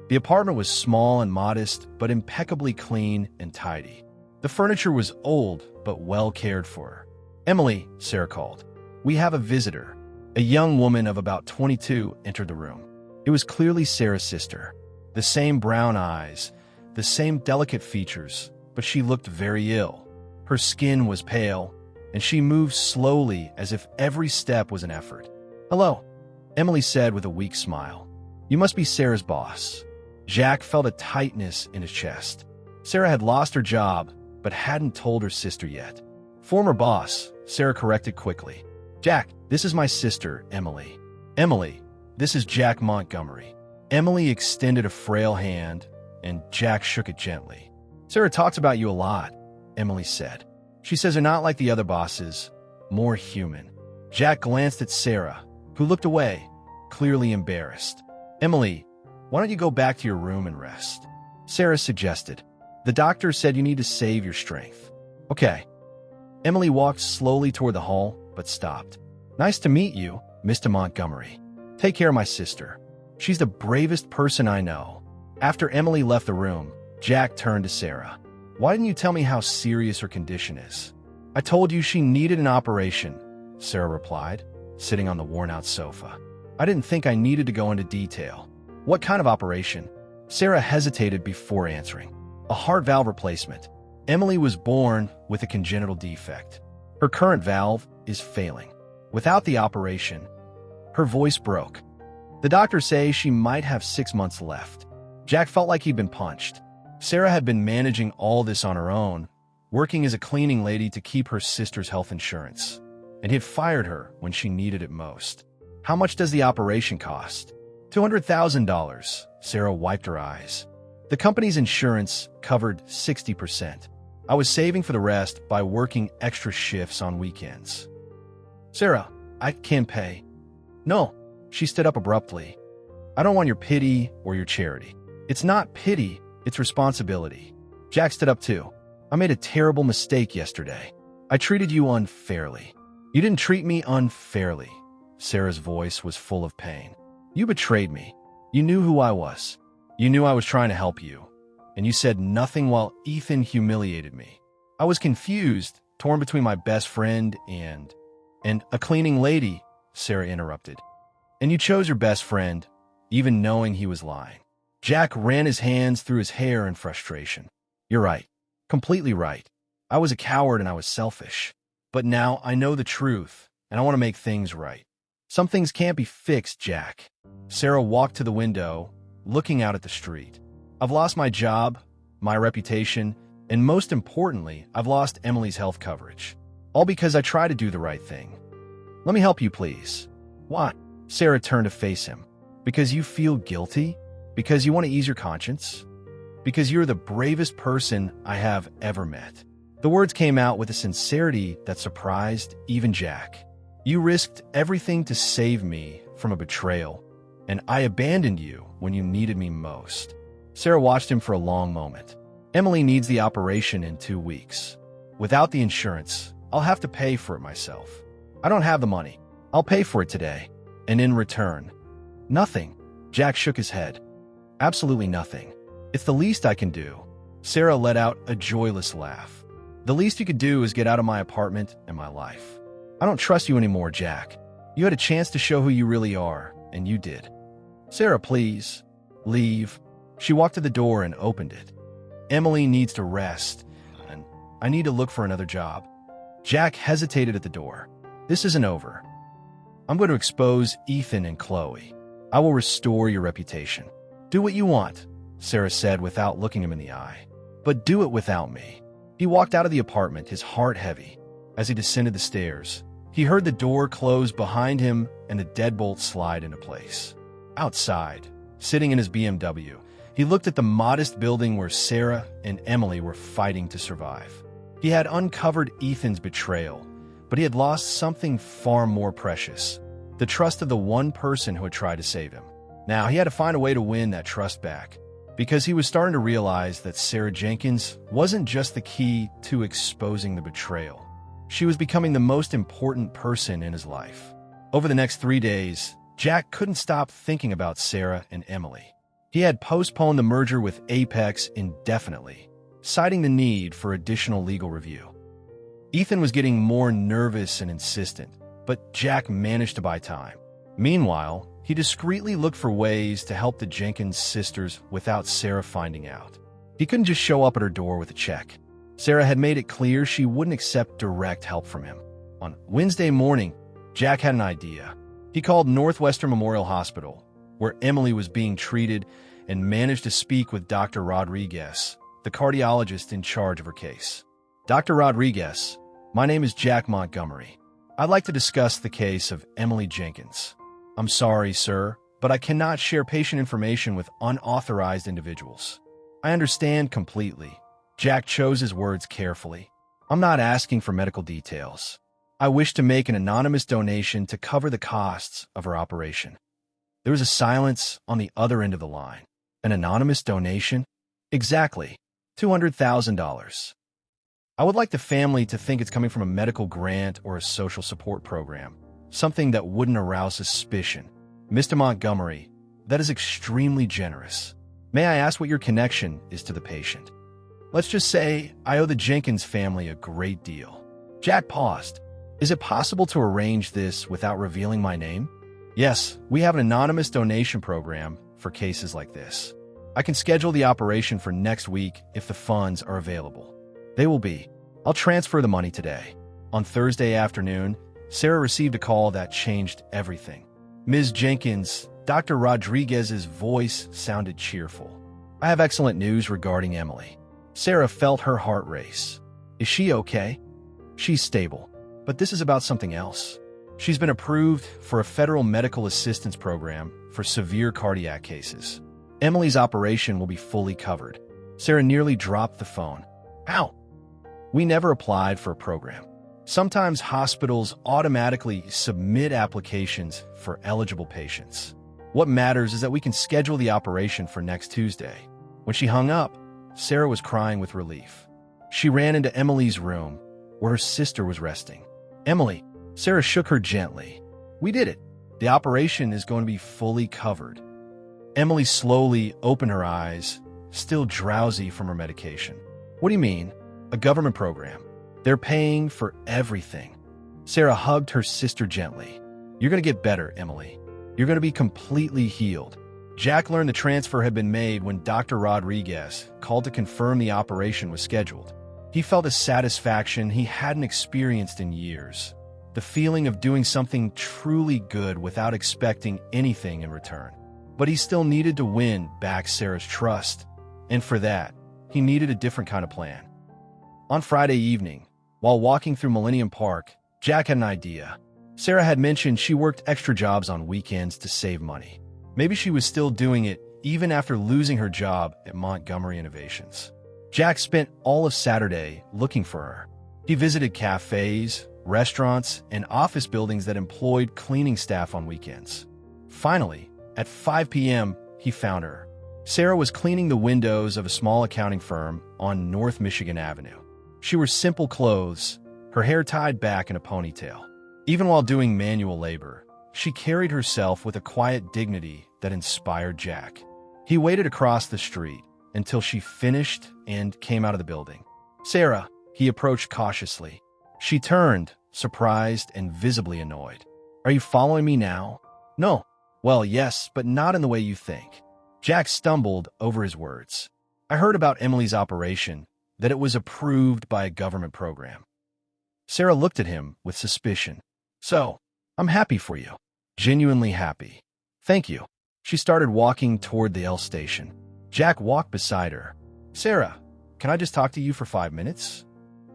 The apartment was small and modest, but impeccably clean and tidy. The furniture was old, but well cared for. "Emily," Sarah called. "We have a visitor." A young woman of about 22 entered the room. It was clearly Sarah's sister. The same brown eyes, the same delicate features, but she looked very ill. Her skin was pale, and she moved slowly as if every step was an effort. "Hello," Emily said with a weak smile. "You must be Sarah's boss." Jack felt a tightness in his chest. Sarah had lost her job, but hadn't told her sister yet. "Former boss," Sarah corrected quickly. "Jack, this is my sister, Emily." "Emily, this is Jack Montgomery." Emily extended a frail hand, and Jack shook it gently. "Sarah talks about you a lot," Emily said. "She says you're not like the other bosses, more human." Jack glanced at Sarah, who looked away, clearly embarrassed. "Emily, why don't you go back to your room and rest?" Sarah suggested. "The doctor said you need to save your strength." "Okay." Emily walked slowly toward the hall, but stopped. "Nice to meet you, Mr. Montgomery. Take care of my sister. She's the bravest person I know." After Emily left the room, Jack turned to Sarah. "Why didn't you tell me how serious her condition is?" "I told you she needed an operation," Sarah replied, sitting on the worn-out sofa. "I didn't think I needed to go into detail." "What kind of operation?" Sarah hesitated before answering. "A heart valve replacement. Emily was born with a congenital defect. Her current valve is failing. Without the operation..." Her voice broke. "The doctors say she might have 6 months left." Jack felt like he'd been punched. Sarah had been managing all this on her own, working as a cleaning lady to keep her sister's health insurance, and he had fired her when she needed it most. "How much does the operation cost?" $200,000. Sarah wiped her eyes. The company's insurance covered 60%. I was saving for the rest by working extra shifts on weekends. Sarah, I can't pay. No, she stood up abruptly. I don't want your pity or your charity. It's not pity, it's responsibility. Jack stood up too. I made a terrible mistake yesterday. I treated you unfairly. You didn't treat me unfairly. Sarah's voice was full of pain. You betrayed me. You knew who I was. You knew I was trying to help you. And you said nothing while Ethan humiliated me. I was confused, torn between my best friend and a cleaning lady, Sarah interrupted. And you chose your best friend, even knowing he was lying. Jack ran his hands through his hair in frustration. You're right. Completely right. I was a coward and I was selfish. But now I know the truth, and I want to make things right. Some things can't be fixed, Jack. Sarah walked to the window, looking out at the street. I've lost my job, my reputation, and most importantly, I've lost Emily's health coverage. All because I tried to do the right thing. Let me help you, please. Why? Sarah turned to face him. Because you feel guilty? Because you want to ease your conscience? Because you're the bravest person I have ever met. The words came out with a sincerity that surprised even Jack. You risked everything to save me from a betrayal, and I abandoned you when you needed me most. Sarah watched him for a long moment. Emily needs the operation in 2 weeks. Without the insurance, I'll have to pay for it myself. I don't have the money. I'll pay for it today. And in return, nothing. Jack shook his head. Absolutely nothing. It's the least I can do. Sarah let out a joyless laugh. The least you could do is get out of my apartment and my life. I don't trust you anymore, Jack. You had a chance to show who you really are, and you did. Sarah, please, leave. She walked to the door and opened it. Emily needs to rest, and I need to look for another job. Jack hesitated at the door. This isn't over. I'm going to expose Ethan and Chloe. I will restore your reputation. Do what you want, Sarah said without looking him in the eye. But do it without me. He walked out of the apartment, his heart heavy. As he descended the stairs, he heard the door close behind him and the deadbolt slide into place. Outside, sitting in his BMW, he looked at the modest building where Sarah and Emily were fighting to survive. He had uncovered Ethan's betrayal, but he had lost something far more precious, the trust of the one person who had tried to save him. Now he had to find a way to win that trust back, because he was starting to realize that Sarah Jenkins wasn't just the key to exposing the betrayal. She was becoming the most important person in his life. Over the next 3 days, Jack couldn't stop thinking about Sarah and Emily. He had postponed the merger with Apex indefinitely, citing the need for additional legal review. Ethan was getting more nervous and insistent, but Jack managed to buy time. Meanwhile, he discreetly looked for ways to help the Jenkins sisters without Sarah finding out. He couldn't just show up at her door with a check. Sarah had made it clear she wouldn't accept direct help from him. On Wednesday morning, Jack had an idea. He called Northwestern Memorial Hospital, where Emily was being treated, and managed to speak with Dr. Rodriguez, the cardiologist in charge of her case. Dr. Rodriguez, my name is Jack Montgomery. I'd like to discuss the case of Emily Jenkins. I'm sorry, sir, but I cannot share patient information with unauthorized individuals. I understand completely. Jack chose his words carefully. I'm not asking for medical details. I wish to make an anonymous donation to cover the costs of her operation. There was a silence on the other end of the line. An anonymous donation? Exactly. $200,000. I would like the family to think it's coming from a medical grant or a social support program, something that wouldn't arouse suspicion. Mr. Montgomery, that is extremely generous. May I ask what your connection is to the patient? Let's just say I owe the Jenkins family a great deal. Jack paused. Is it possible to arrange this without revealing my name? Yes, we have an anonymous donation program for cases like this. I can schedule the operation for next week if the funds are available. They will be. I'll transfer the money today. On Thursday afternoon, Sarah received a call that changed everything. Ms. Jenkins, Dr. Rodriguez's voice sounded cheerful. I have excellent news regarding Emily. Sarah felt her heart race. Is she okay? She's stable, but this is about something else. She's been approved for a federal medical assistance program for severe cardiac cases. Emily's operation will be fully covered. Sarah nearly dropped the phone. Ow! We never applied for a program. Sometimes hospitals automatically submit applications for eligible patients. What matters is that we can schedule the operation for next Tuesday. When she hung up, Sarah was crying with relief. She ran into Emily's room, where her sister was resting. Emily, Sarah shook her gently. We did it. The operation is going to be fully covered. Emily slowly opened her eyes, still drowsy from her medication. What do you mean? A government program. They're paying for everything. Sarah hugged her sister gently. You're going to get better, Emily. You're going to be completely healed. Jack learned the transfer had been made when Dr. Rodriguez called to confirm the operation was scheduled. He felt a satisfaction he hadn't experienced in years. The feeling of doing something truly good without expecting anything in return. But he still needed to win back Sarah's trust. And for that, he needed a different kind of plan. On Friday evening, while walking through Millennium Park, Jack had an idea. Sarah had mentioned she worked extra jobs on weekends to save money. Maybe she was still doing it even after losing her job at Montgomery Innovations. Jack spent all of Saturday looking for her. He visited cafes, restaurants, and office buildings that employed cleaning staff on weekends. Finally, at 5 p.m., he found her. Sarah was cleaning the windows of a small accounting firm on North Michigan Avenue. She wore simple clothes, her hair tied back in a ponytail. Even while doing manual labor, she carried herself with a quiet dignity that inspired Jack. He waited across the street until she finished and came out of the building. Sarah, he approached cautiously. She turned, surprised and visibly annoyed. Are you following me now? No. Well, yes, but not in the way you think. Jack stumbled over his words. I heard about Emily's operation, that it was approved by a government program. Sarah looked at him with suspicion. So, I'm happy for you. Genuinely happy. Thank you. She started walking toward the L station. Jack walked beside her. Sarah, can I just talk to you for 5 minutes?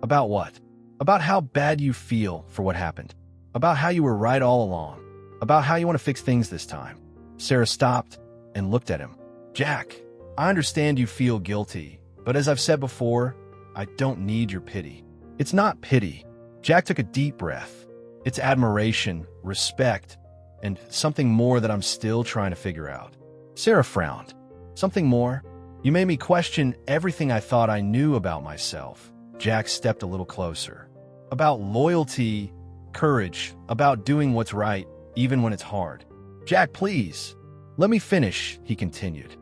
About what? About how bad you feel for what happened. About how you were right all along. About how you want to fix things this time. Sarah stopped and looked at him. Jack, I understand you feel guilty, but as I've said before, I don't need your pity. It's not pity. Jack took a deep breath. It's admiration, respect, and something more that I'm still trying to figure out. Sarah frowned. Something more? You made me question everything I thought I knew about myself. Jack stepped a little closer. About loyalty, courage, about doing what's right, even when it's hard. Jack, please. Let me finish, he continued.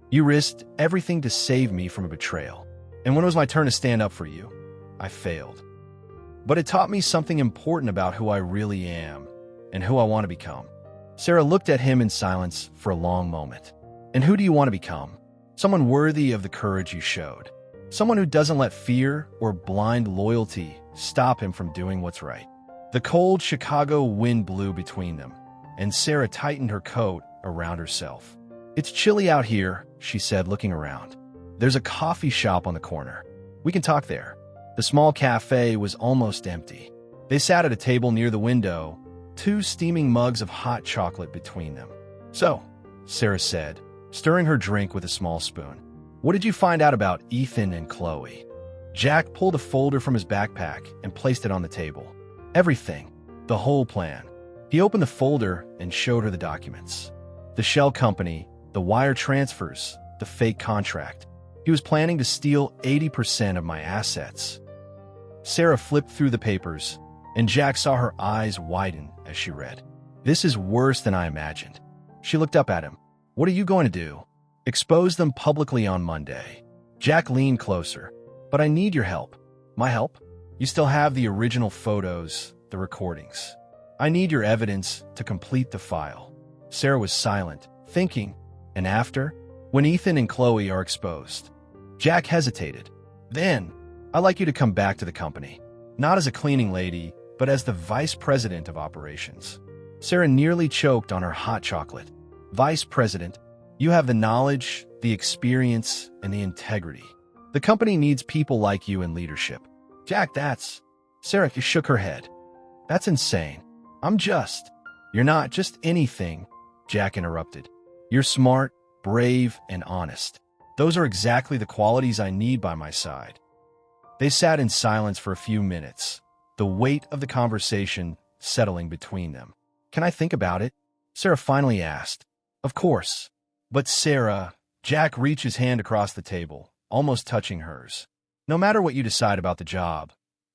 You risked everything to save me from a betrayal. And when it was my turn to stand up for you, I failed. But it taught me something important about who I really am and who I want to become. Sarah looked at him in silence for a long moment. And who do you want to become? Someone worthy of the courage you showed. Someone who doesn't let fear or blind loyalty stop him from doing what's right. The cold Chicago wind blew between them, and Sarah tightened her coat around herself. It's chilly out here, she said, looking around. There's a coffee shop on the corner. We can talk there. The small cafe was almost empty. They sat at a table near the window, 2 steaming mugs of hot chocolate between them. So, Sarah said, stirring her drink with a small spoon, what did you find out about Ethan and Chloe? Jack pulled a folder from his backpack and placed it on the table. Everything. The whole plan. He opened the folder and showed her the documents. The shell company, the wire transfers, the fake contract. He was planning to steal 80% of my assets. Sarah flipped through the papers, and Jack saw her eyes widen as she read. This is worse than I imagined. She looked up at him. What are you going to do? Expose them publicly on Monday. Jack leaned closer. But I need your help. My help? You still have the original photos, the recordings. I need your evidence to complete the file. Sarah was silent, thinking. And after? When Ethan and Chloe are exposed. Jack hesitated. Then, I'd like you to come back to the company. Not as a cleaning lady, but as the vice president of operations. Sarah nearly choked on her hot chocolate. Vice president, you have the knowledge, the experience, and the integrity. The company needs people like you in leadership. Jack, that's... Sarah shook her head. That's insane. You're not just anything, Jack interrupted. You're smart, brave, and honest. Those are exactly the qualities I need by my side. They sat in silence for a few minutes, the weight of the conversation settling between them. "Can I think about it?" Sarah finally asked. "Of course." "But Sarah," Jack reached his hand across the table, almost touching hers. "No matter what you decide about the job,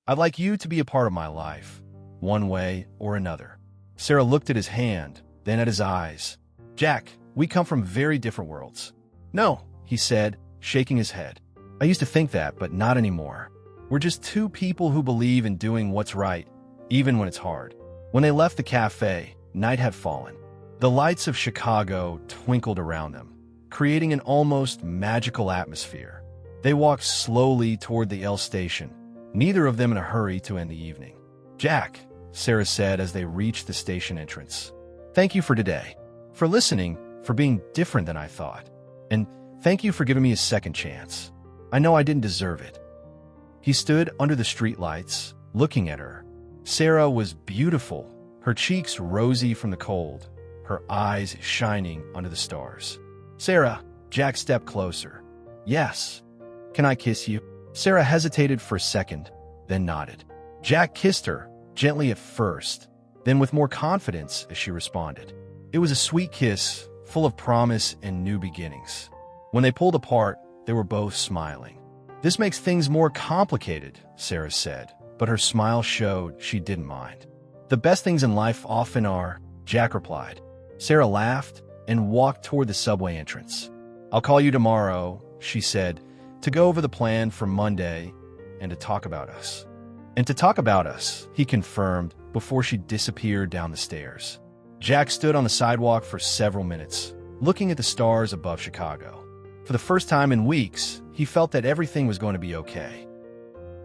I'd like you to be a part of my life, one way or another." Sarah looked at his hand, then at his eyes. "Jack, we come from very different worlds." "No," he said, shaking his head. "I used to think that, but not anymore. We're just two people who believe in doing what's right, even when it's hard." When they left the cafe, night had fallen. The lights of Chicago twinkled around them, creating an almost magical atmosphere. They walked slowly toward the L station, neither of them in a hurry to end the evening. "Jack," Sarah said as they reached the station entrance, "thank you for today, for listening, for being different than I thought. And thank you for giving me a second chance. I know I didn't deserve it." He stood under the streetlights, looking at her. Sarah was beautiful, her cheeks rosy from the cold, her eyes shining under the stars. "Sarah," Jack stepped closer. "Yes." "Can I kiss you?" Sarah hesitated for a second, then nodded. Jack kissed her, gently at first, then with more confidence as she responded. It was a sweet kiss, full of promise and new beginnings. When they pulled apart, they were both smiling. "This makes things more complicated," Sarah said, but her smile showed she didn't mind. "The best things in life often are," Jack replied. Sarah laughed and walked toward the subway entrance. "I'll call you tomorrow," she said, "to go over the plan for Monday and to talk about us." "And to talk about us," he confirmed before she disappeared down the stairs. Jack stood on the sidewalk for several minutes, looking at the stars above Chicago. For the first time in weeks, he felt that everything was going to be okay.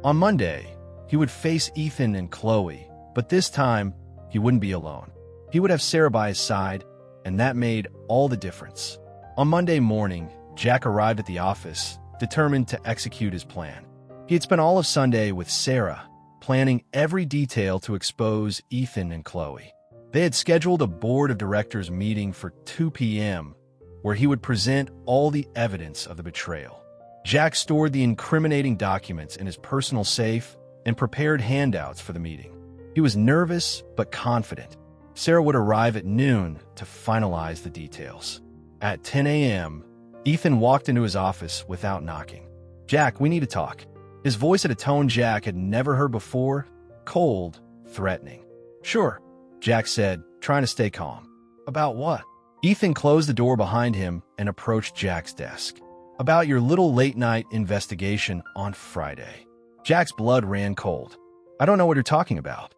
On Monday, he would face Ethan and Chloe, but this time, he wouldn't be alone. He would have Sarah by his side, and that made all the difference. On Monday morning, Jack arrived at the office, determined to execute his plan. He had spent all of Sunday with Sarah, planning every detail to expose Ethan and Chloe. They had scheduled a board of directors meeting for 2 p.m., where he would present all the evidence of the betrayal. Jack stored the incriminating documents in his personal safe and prepared handouts for the meeting. He was nervous but confident. Sarah would arrive at noon to finalize the details. At 10 a.m., Ethan walked into his office without knocking. "Jack, we need to talk." His voice had a tone Jack had never heard before, cold, threatening. "Sure," Jack said, trying to stay calm. "About what?" Ethan closed the door behind him and approached Jack's desk. "About your little late-night investigation on Friday." Jack's blood ran cold. "I don't know what you're talking about."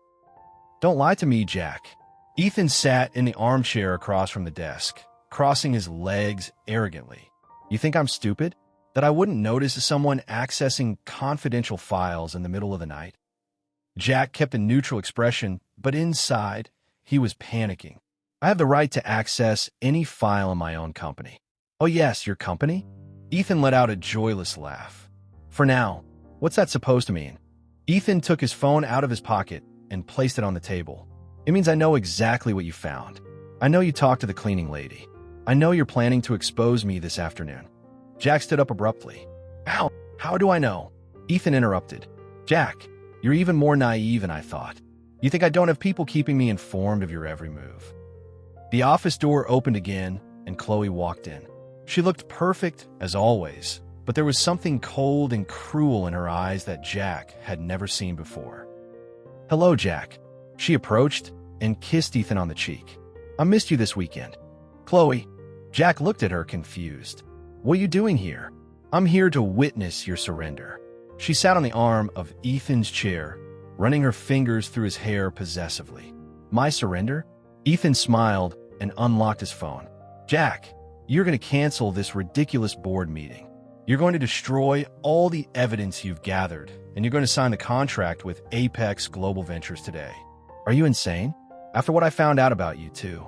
"Don't lie to me, Jack." Ethan sat in the armchair across from the desk, crossing his legs arrogantly. "You think I'm stupid? That I wouldn't notice someone accessing confidential files in the middle of the night?" Jack kept a neutral expression, but inside, he was panicking. "I have the right to access any file in my own company." "Oh yes, your company?" Ethan let out a joyless laugh. "For now, what's that supposed to mean?" Ethan took his phone out of his pocket and placed it on the table. "It means I know exactly what you found. I know you talked to the cleaning lady. I know you're planning to expose me this afternoon." Jack stood up abruptly. How do I know?" Ethan interrupted. "Jack, you're even more naive than I thought. You think I don't have people keeping me informed of your every move." The office door opened again, and Chloe walked in. She looked perfect, as always, but there was something cold and cruel in her eyes that Jack had never seen before. "Hello, Jack." She approached and kissed Ethan on the cheek. "I missed you this weekend." "Chloe." Jack looked at her confused. "What are you doing here?" "I'm here to witness your surrender." She sat on the arm of Ethan's chair, running her fingers through his hair possessively. "My surrender?" Ethan smiled and unlocked his phone. "Jack, you're going to cancel this ridiculous board meeting. You're going to destroy all the evidence you've gathered, and you're going to sign the contract with Apex Global Ventures today. Are you insane? After what I found out about you, too."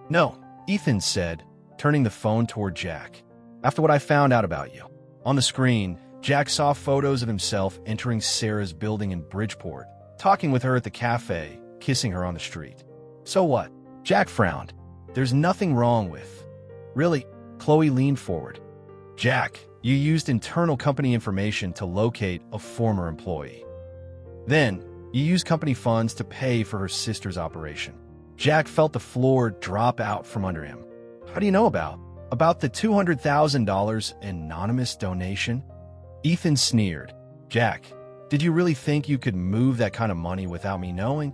"No," Ethan said, turning the phone toward Jack. "After what I found out about you." On the screen, Jack saw photos of himself entering Sarah's building in Bridgeport, talking with her at the cafe, kissing her on the street. "So what?" Jack frowned. "There's nothing wrong with..." "Really?" Chloe leaned forward. Jack, you used internal company information to locate a former employee. Then, you used company funds to pay for her sister's operation. Jack felt the floor drop out from under him. How do you know about the $200,000 anonymous donation? Ethan sneered. Jack, did you really think you could move that kind of money without me knowing?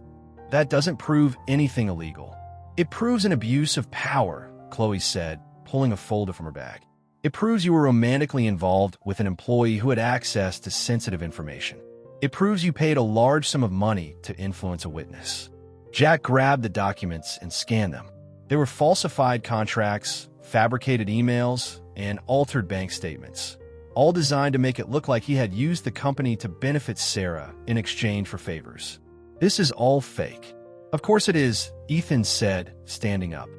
That doesn't prove anything illegal. It proves an abuse of power, Chloe said, pulling a folder from her bag. It proves you were romantically involved with an employee who had access to sensitive information. It proves you paid a large sum of money to influence a witness. Jack grabbed the documents and scanned them. They were falsified contracts, fabricated emails, and altered bank statements, all designed to make it look like he had used the company to benefit Sarah in exchange for favors. This is all fake. Of course it is, Ethan said, standing up.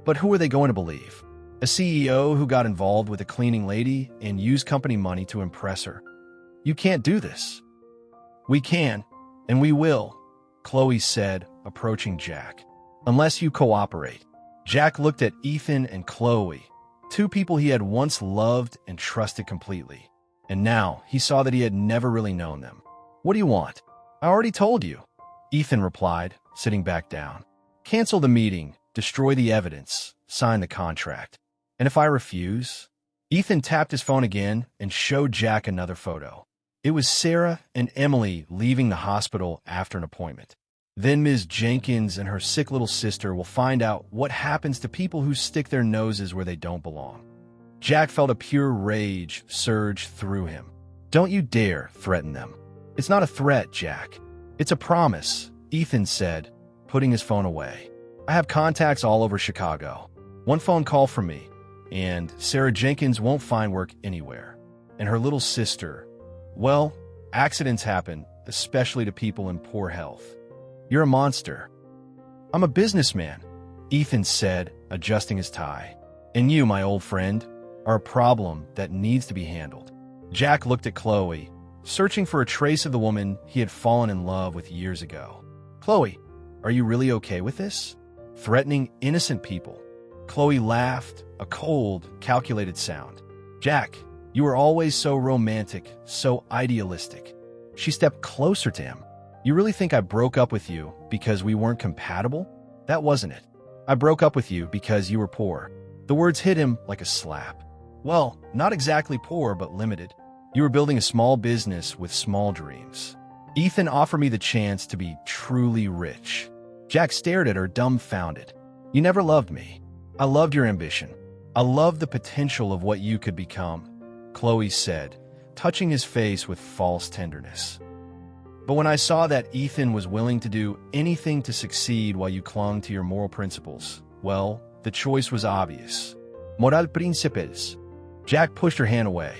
But who are they going to believe? A CEO who got involved with a cleaning lady and used company money to impress her? You can't do this. We can, and we will, Chloe said, approaching Jack. Unless you cooperate. Jack looked at Ethan and Chloe, two people he had once loved and trusted completely. And now he saw that he had never really known them. What do you want? I already told you, Ethan replied, sitting back down. Cancel the meeting, destroy the evidence, sign the contract. And if I refuse? Ethan tapped his phone again and showed Jack another photo. It was Sarah and Emily leaving the hospital after an appointment. Then Ms. Jenkins and her sick little sister will find out what happens to people who stick their noses where they don't belong. Jack felt a pure rage surge through him. Don't you dare threaten them. It's not a threat, Jack. It's a promise, Ethan said, putting his phone away. I have contacts all over Chicago. One phone call from me, and Sarah Jenkins won't find work anywhere. And her little sister, well, accidents happen, especially to people in poor health. You're a monster. I'm a businessman, Ethan said, adjusting his tie. And you, my old friend, are a problem that needs to be handled. Jack looked at Chloe, searching for a trace of the woman he had fallen in love with years ago. Chloe, are you really okay with this? Threatening innocent people. Chloe laughed, a cold, calculated sound. Jack, you were always so romantic, so idealistic. She stepped closer to him. You really think I broke up with you because we weren't compatible? That wasn't it. I broke up with you because you were poor. The words hit him like a slap. Well, not exactly poor, but limited. You were building a small business with small dreams. Ethan offered me the chance to be truly rich. Jack stared at her, dumbfounded. You never loved me. I loved your ambition. I loved the potential of what you could become, Chloe said, touching his face with false tenderness. But when I saw that Ethan was willing to do anything to succeed while you clung to your moral principles, well, the choice was obvious. Moral principes. Jack pushed her hand away.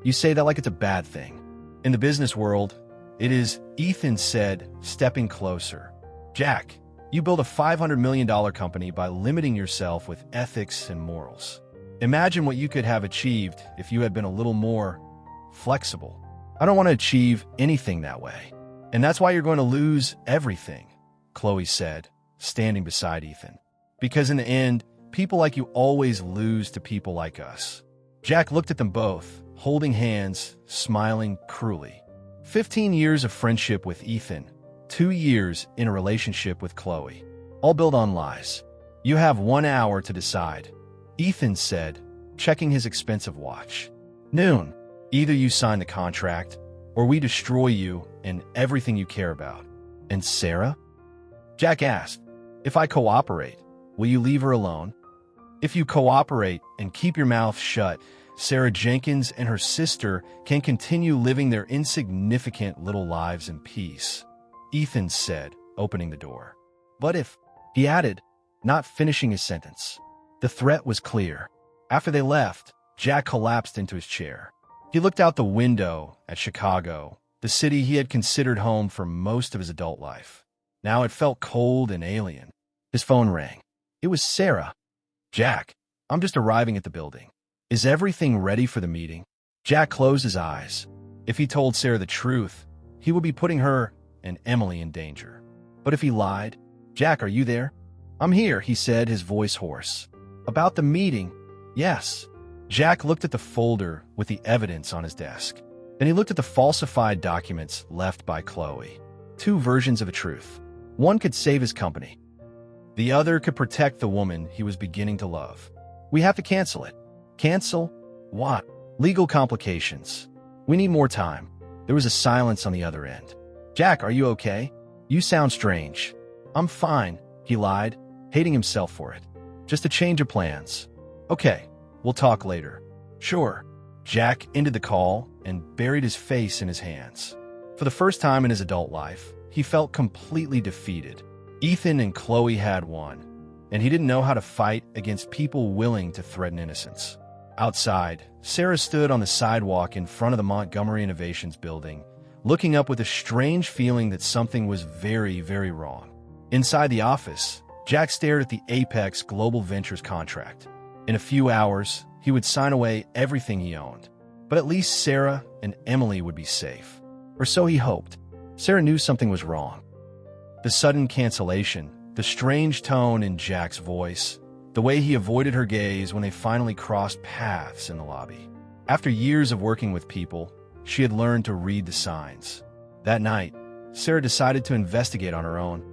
You say that like it's a bad thing. In the business world, it is, Ethan said, stepping closer. Jack, you build a $500 million company by limiting yourself with ethics and morals. Imagine what you could have achieved if you had been a little more flexible. I don't want to achieve anything that way. And that's why you're going to lose everything, Chloe said, standing beside Ethan. Because in the end, people like you always lose to people like us. Jack looked at them both, holding hands, smiling cruelly. 15 years of friendship with Ethan, 2 years in a relationship with Chloe, all built on lies. You have 1 hour to decide, Ethan said, checking his expensive watch. Noon. Either you sign the contract, or we destroy you and everything you care about. And Sarah? Jack asked, if I cooperate, will you leave her alone? If you cooperate and keep your mouth shut, Sarah Jenkins and her sister can continue living their insignificant little lives in peace, Ethan said, opening the door. But if, he added, not finishing his sentence. The threat was clear. After they left, Jack collapsed into his chair. He looked out the window at Chicago, the city he had considered home for most of his adult life. Now it felt cold and alien. His phone rang. It was Sarah. Jack, I'm just arriving at the building. Is everything ready for the meeting? Jack closed his eyes. If he told Sarah the truth, he would be putting her and Emily in danger. But if he lied, Jack, are you there? I'm here, he said, his voice hoarse. About the meeting? Yes. Jack looked at the folder with the evidence on his desk. Then he looked at the falsified documents left by Chloe. Two versions of a truth. One could save his company. The other could protect the woman he was beginning to love. We have to cancel it. Cancel? What? Legal complications. We need more time. There was a silence on the other end. Jack, are you okay? You sound strange. I'm fine, he lied, hating himself for it. Just a change of plans. Okay, we'll talk later. Sure. Jack ended the call and buried his face in his hands. For the first time in his adult life, he felt completely defeated. Ethan and Chloe had won, and he didn't know how to fight against people willing to threaten innocence. Outside, Sarah stood on the sidewalk in front of the Montgomery Innovations building, looking up with a strange feeling that something was very, very wrong. Inside the office, Jack stared at the Apex Global Ventures contract. In a few hours, he would sign away everything he owned. But at least Sarah and Emily would be safe. Or so he hoped. Sarah knew something was wrong. The sudden cancellation, the strange tone in Jack's voice, the way he avoided her gaze when they finally crossed paths in the lobby. After years of working with people, she had learned to read the signs. That night, Sarah decided to investigate on her own.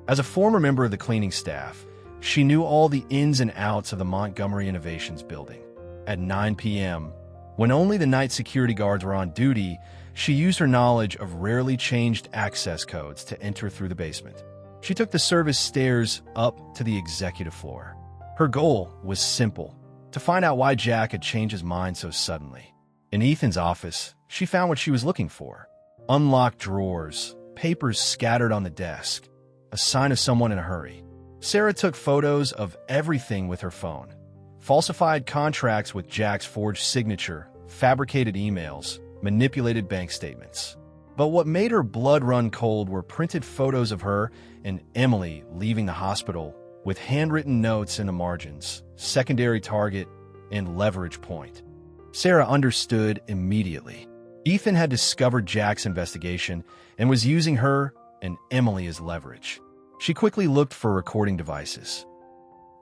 As a former member of the cleaning staff, she knew all the ins and outs of the Montgomery Innovations building. At 9 p.m., when only the night security guards were on duty, she used her knowledge of rarely changed access codes to enter through the basement. She took the service stairs up to the executive floor. Her goal was simple: to find out why Jack had changed his mind so suddenly. In Ethan's office, she found what she was looking for. Unlocked drawers, papers scattered on the desk, a sign of someone in a hurry. Sarah took photos of everything with her phone. Falsified contracts with Jack's forged signature, fabricated emails, manipulated bank statements. But what made her blood run cold were printed photos of her and Emily leaving the hospital with handwritten notes in the margins, secondary target, and leverage point. Sarah understood immediately. Ethan had discovered Jack's investigation and was using her and Emily as leverage. She quickly looked for recording devices.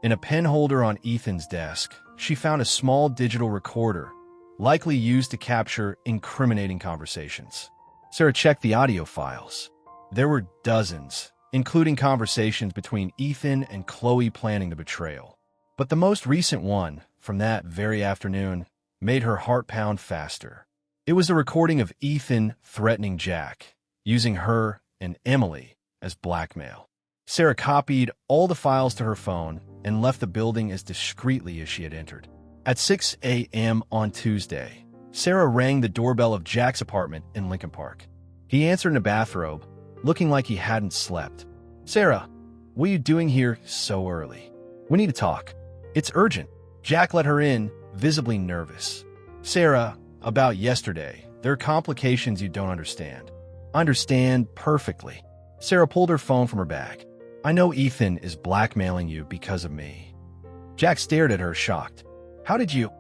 In a pen holder on Ethan's desk, she found a small digital recorder, likely used to capture incriminating conversations. Sarah checked the audio files. There were dozens, including conversations between Ethan and Chloe planning the betrayal. But the most recent one, from that very afternoon, made her heart pound faster. It was the recording of Ethan threatening Jack, using her and Emily as blackmail. Sarah copied all the files to her phone and left the building as discreetly as she had entered. At 6 a.m. on Tuesday, Sarah rang the doorbell of Jack's apartment in Lincoln Park. He answered in a bathrobe, looking like he hadn't slept. "Sarah, what are you doing here so early? We need to talk. It's urgent." Jack let her in, visibly nervous. "Sarah, about yesterday, there are complications you don't understand." "I understand perfectly." Sarah pulled her phone from her bag. "I know Ethan is blackmailing you because of me." Jack stared at her, shocked. "How did you—"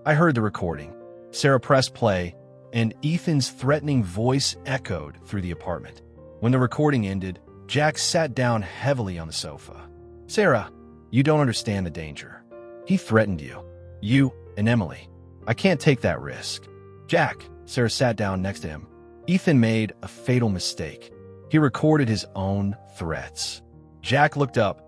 "I heard the recording." Sarah pressed play, and Ethan's threatening voice echoed through the apartment. When the recording ended, Jack sat down heavily on the sofa. "Sarah, you don't understand the danger. He threatened you. You and Emily. I can't take that risk." "Jack," Sarah sat down next to him. "Ethan made a fatal mistake. He recorded his own threats." Jack looked up,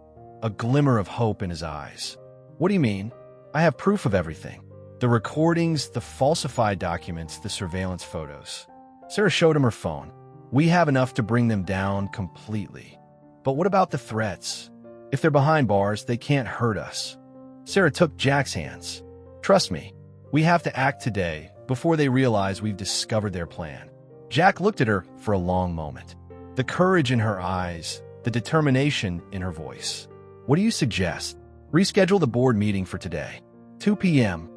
a glimmer of hope in his eyes. "What do you mean? I have proof of everything. The recordings, the falsified documents, the surveillance photos." Sarah showed him her phone. "We have enough to bring them down completely. But what about the threats? If they're behind bars, they can't hurt us." Sarah took Jack's hands. "Trust me, we have to act today before they realize we've discovered their plan." Jack looked at her for a long moment. The courage in her eyes, the determination in her voice. "What do you suggest? Reschedule the board meeting for today. 2 p.m.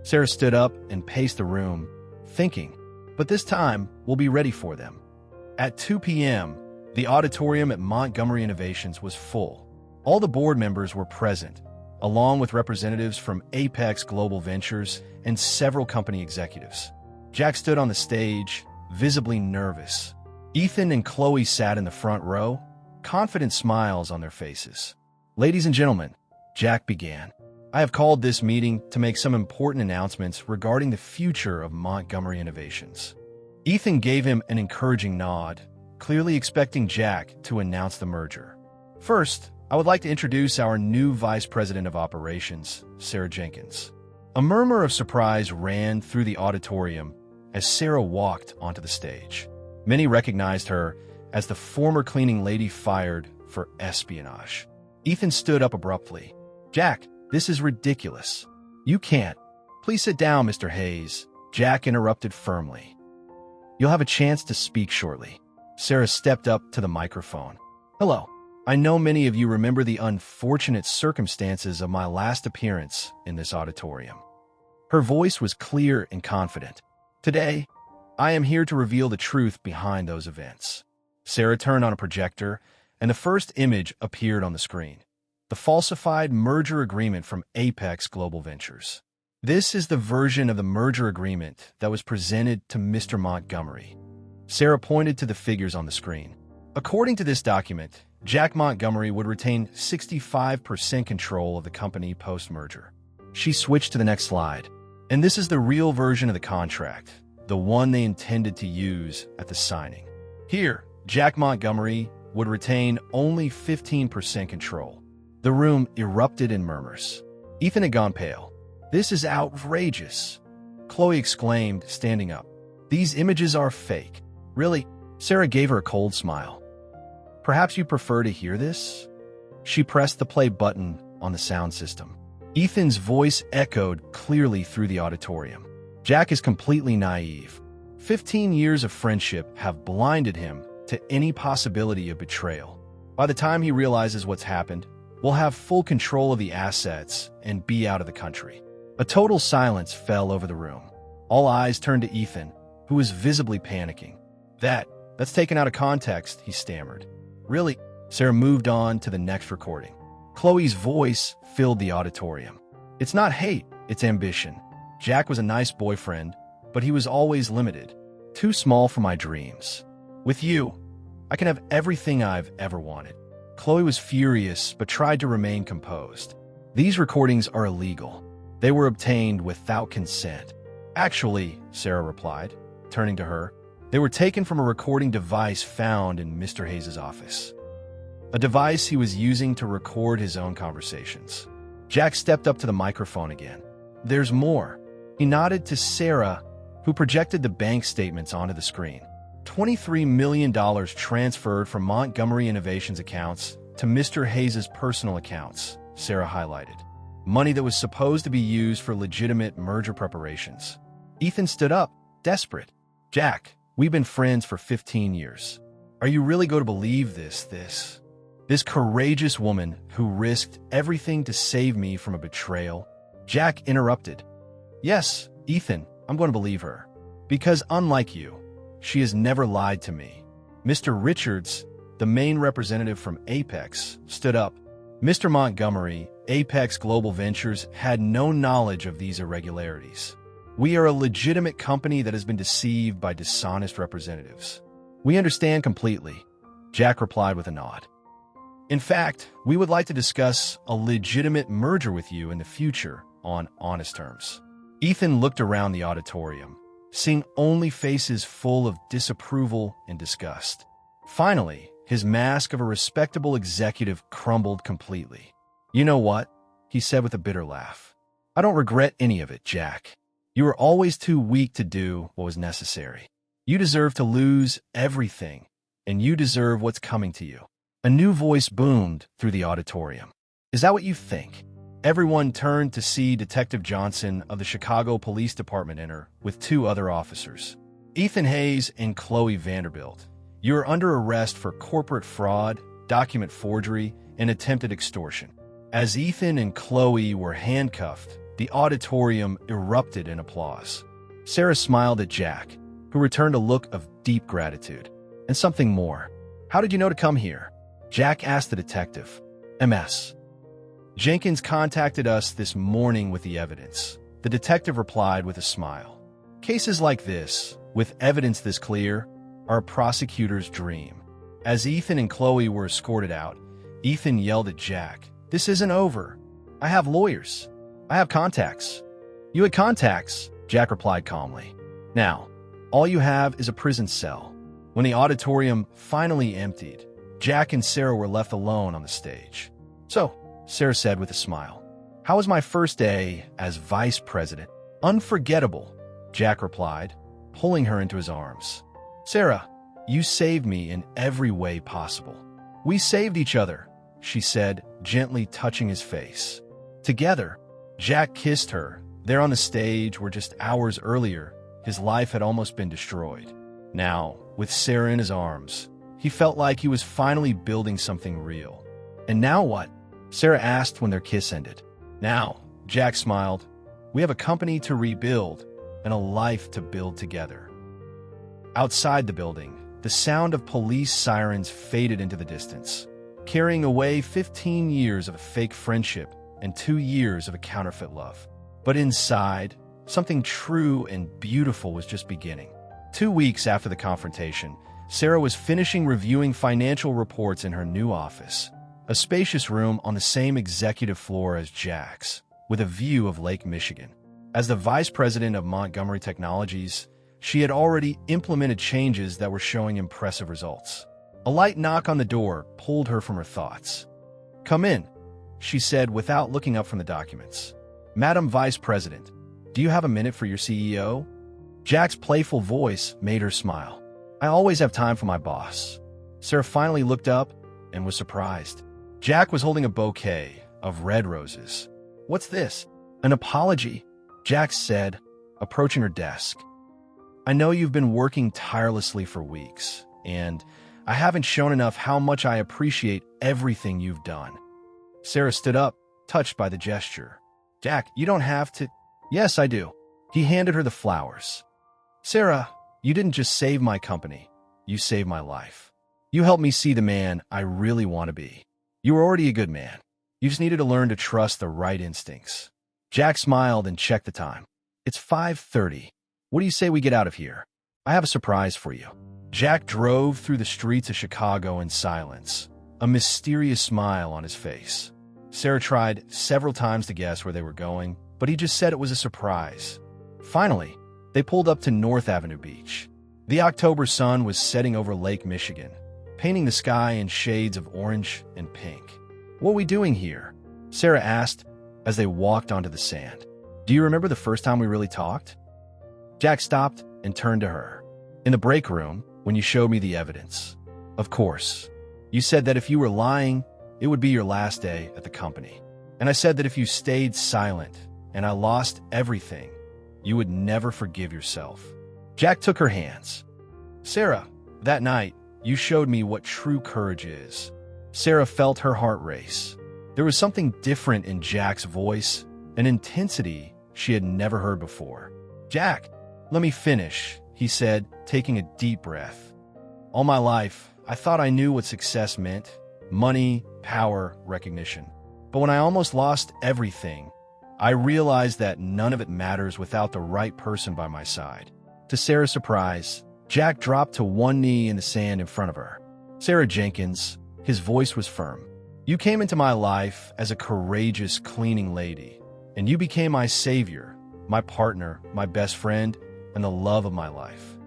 Sarah stood up and paced the room, thinking, but this time we'll be ready for them. At 2 p.m., the auditorium at Montgomery Innovations was full. All the board members were present, along with representatives from Apex Global Ventures and several company executives. Jack stood on the stage, visibly nervous. Ethan and Chloe sat in the front row, confident smiles on their faces. "Ladies and gentlemen," Jack began, I have called this meeting to make some important announcements regarding the future of Montgomery Innovations. Ethan gave him an encouraging nod, clearly expecting Jack to announce the merger. First, I would like to introduce our new Vice President of Operations, Sarah Jenkins. A murmur of surprise ran through the auditorium as Sarah walked onto the stage. Many recognized her as the former cleaning lady fired for espionage. Ethan stood up abruptly. "Jack, this is ridiculous. You can't." "Please sit down, Mr. Hayes," Jack interrupted firmly. "You'll have a chance to speak shortly." Sarah stepped up to the microphone. "Hello. I know many of you remember the unfortunate circumstances of my last appearance in this auditorium." Her voice was clear and confident. "Today, I am here to reveal the truth behind those events." Sarah turned on a projector, and the first image appeared on the screen. The falsified merger agreement from Apex Global Ventures. This is the version of the merger agreement that was presented to Mr. Montgomery. Sarah pointed to the figures on the screen. According to this document, Jack Montgomery would retain 65% control of the company post-merger. She switched to the next slide. And this is the real version of the contract, the one they intended to use at the signing. Here, Jack Montgomery would retain only 15% control. The room erupted in murmurs. Ethan had gone pale. "This is outrageous," Chloe exclaimed, standing up. "These images are fake." "Really?" Sarah gave her a cold smile. "Perhaps you prefer to hear this?" She pressed the play button on the sound system. Ethan's voice echoed clearly through the auditorium. Jack is completely naive. 15 years of friendship have blinded him to any possibility of betrayal. By the time he realizes what's happened, we'll have full control of the assets and be out of the country. A total silence fell over the room. All eyes turned to Ethan, who was visibly panicking. That's taken out of context," he stammered. "Really?" Sarah moved on to the next recording. Chloe's voice filled the auditorium. "It's not hate, it's ambition. Jack was a nice boyfriend, but he was always limited. Too small for my dreams. With you, I can have everything I've ever wanted." Chloe was furious, but tried to remain composed. "These recordings are illegal. They were obtained without consent." "Actually," Sarah replied, turning to her, "they were taken from a recording device found in Mr. Hayes' office. A device he was using to record his own conversations." Jack stepped up to the microphone again. "There's more." He nodded to Sarah, who projected the bank statements onto the screen. $23 million transferred from Montgomery Innovations accounts to Mr. Hayes' personal accounts, Sarah highlighted. Money that was supposed to be used for legitimate merger preparations. Ethan stood up, desperate. "Jack, we've been friends for 15 years. Are you really going to believe this courageous woman who risked everything to save me from a betrayal?" Jack interrupted. "Yes, Ethan, I'm going to believe her. Because unlike you, she has never lied to me." Mr. Richards, the main representative from Apex, stood up. "Mr. Montgomery, Apex Global Ventures had no knowledge of these irregularities. We are a legitimate company that has been deceived by dishonest representatives." "We understand completely," Jack replied with a nod. "In fact, we would like to discuss a legitimate merger with you in the future on honest terms." Ethan looked around the auditorium, seeing only faces full of disapproval and disgust. Finally, his mask of a respectable executive crumbled completely. "You know what?" he said with a bitter laugh. "I don't regret any of it, Jack. You were always too weak to do what was necessary. You deserve to lose everything, and you deserve what's coming to you." A new voice boomed through the auditorium. "Is that what you think?" Everyone turned to see Detective Johnson of the Chicago Police Department enter with 2 other officers. "Ethan Hayes and Chloe Vanderbilt, you are under arrest for corporate fraud, document forgery, and attempted extortion." As Ethan and Chloe were handcuffed, the auditorium erupted in applause. Sarah smiled at Jack, who returned a look of deep gratitude. "And something more. How did you know to come here?" Jack asked the detective. "MS. Jenkins contacted us this morning with the evidence," the detective replied with a smile. "Cases like this, with evidence this clear, are a prosecutor's dream." As Ethan and Chloe were escorted out, Ethan yelled at Jack, "This isn't over. I have lawyers." I have contacts. You had contacts, Jack replied calmly. Now, all you have is a prison cell. When the auditorium finally emptied, Jack and Sarah were left alone on the stage. So, Sarah said with a smile, how was my first day as vice president? Unforgettable, Jack replied, pulling her into his arms. Sarah, you saved me in every way possible. We saved each other, she said, gently touching his face. Together, Jack kissed her, there on the stage where just hours earlier, his life had almost been destroyed. Now, with Sarah in his arms, he felt like he was finally building something real. And now what? Sarah asked when their kiss ended. Now, Jack smiled. We have a company to rebuild and a life to build together. Outside the building, the sound of police sirens faded into the distance, carrying away 15 years of a fake friendship and 2 years of a counterfeit love. But inside, something true and beautiful was just beginning. 2 weeks after the confrontation, Sarah was finishing reviewing financial reports in her new office, a spacious room on the same executive floor as Jack's, with a view of Lake Michigan. As the vice president of Montgomery Technologies, she had already implemented changes that were showing impressive results. A light knock on the door pulled her from her thoughts. Come in, she said without looking up from the documents. Madam Vice President, do you have a minute for your CEO? Jack's playful voice made her smile. I always have time for my boss. Sarah finally looked up and was surprised. Jack was holding a bouquet of red roses. What's this? An apology, Jack said, approaching her desk. I know you've been working tirelessly for weeks, and I haven't shown enough how much I appreciate everything you've done. Sarah stood up, touched by the gesture. Jack, you don't have to. Yes, I do. He handed her the flowers. Sarah, you didn't just save my company. You saved my life. You helped me see the man I really want to be. You were already a good man. You just needed to learn to trust the right instincts. Jack smiled and checked the time. It's 5:30. What do you say we get out of here? I have a surprise for you. Jack drove through the streets of Chicago in silence, a mysterious smile on his face. Sarah tried several times to guess where they were going, but he just said it was a surprise. Finally, they pulled up to North Avenue Beach. The October sun was setting over Lake Michigan, painting the sky in shades of orange and pink. What are we doing here? Sarah asked as they walked onto the sand. Do you remember the first time we really talked? Jack stopped and turned to her. In the break room, when you showed me the evidence. Of course. You said that if you were lying, it would be your last day at the company. And I said that if you stayed silent and I lost everything, you would never forgive yourself. Jack took her hands. Sarah, that night, you showed me what true courage is. Sarah felt her heart race. There was something different in Jack's voice, an intensity she had never heard before. Jack, let me finish, he said, taking a deep breath. All my life, I thought I knew what success meant. Money, power, recognition. But when I almost lost everything, I realized that none of it matters without the right person by my side. To Sarah's surprise, Jack dropped to one knee in the sand in front of her. Sarah Jenkins, his voice was firm. You came into my life as a courageous cleaning lady, and you became my savior, my partner, my best friend, and the love of my life.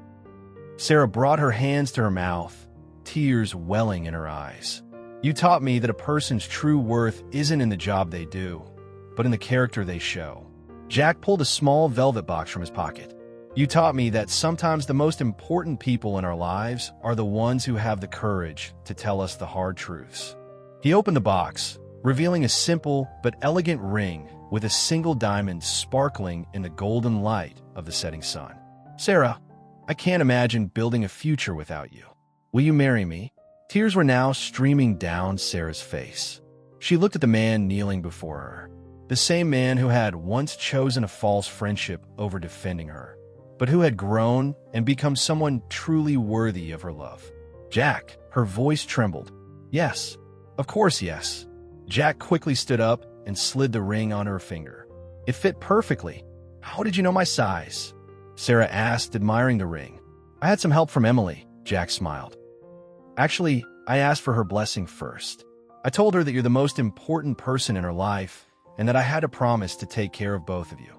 Sarah brought her hands to her mouth, tears welling in her eyes. You taught me that a person's true worth isn't in the job they do, but in the character they show. Jack pulled a small velvet box from his pocket. You taught me that sometimes the most important people in our lives are the ones who have the courage to tell us the hard truths. He opened the box, revealing a simple but elegant ring with a single diamond sparkling in the golden light of the setting sun. Sarah, I can't imagine building a future without you. Will you marry me? Tears were now streaming down Sarah's face. She looked at the man kneeling before her, the same man who had once chosen a false friendship over defending her, but who had grown and become someone truly worthy of her love. Jack, her voice trembled. Yes, of course yes. Jack quickly stood up and slid the ring on her finger. It fit perfectly. How did you know my size? Sarah asked, admiring the ring. I had some help from Emily, Jack smiled. Actually, I asked for her blessing first. I told her that you're the most important person in her life, and that I had to promise to take care of both of you."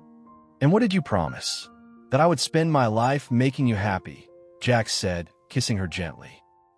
"And what did you promise?" "That I would spend my life making you happy," Jack said, kissing her gently.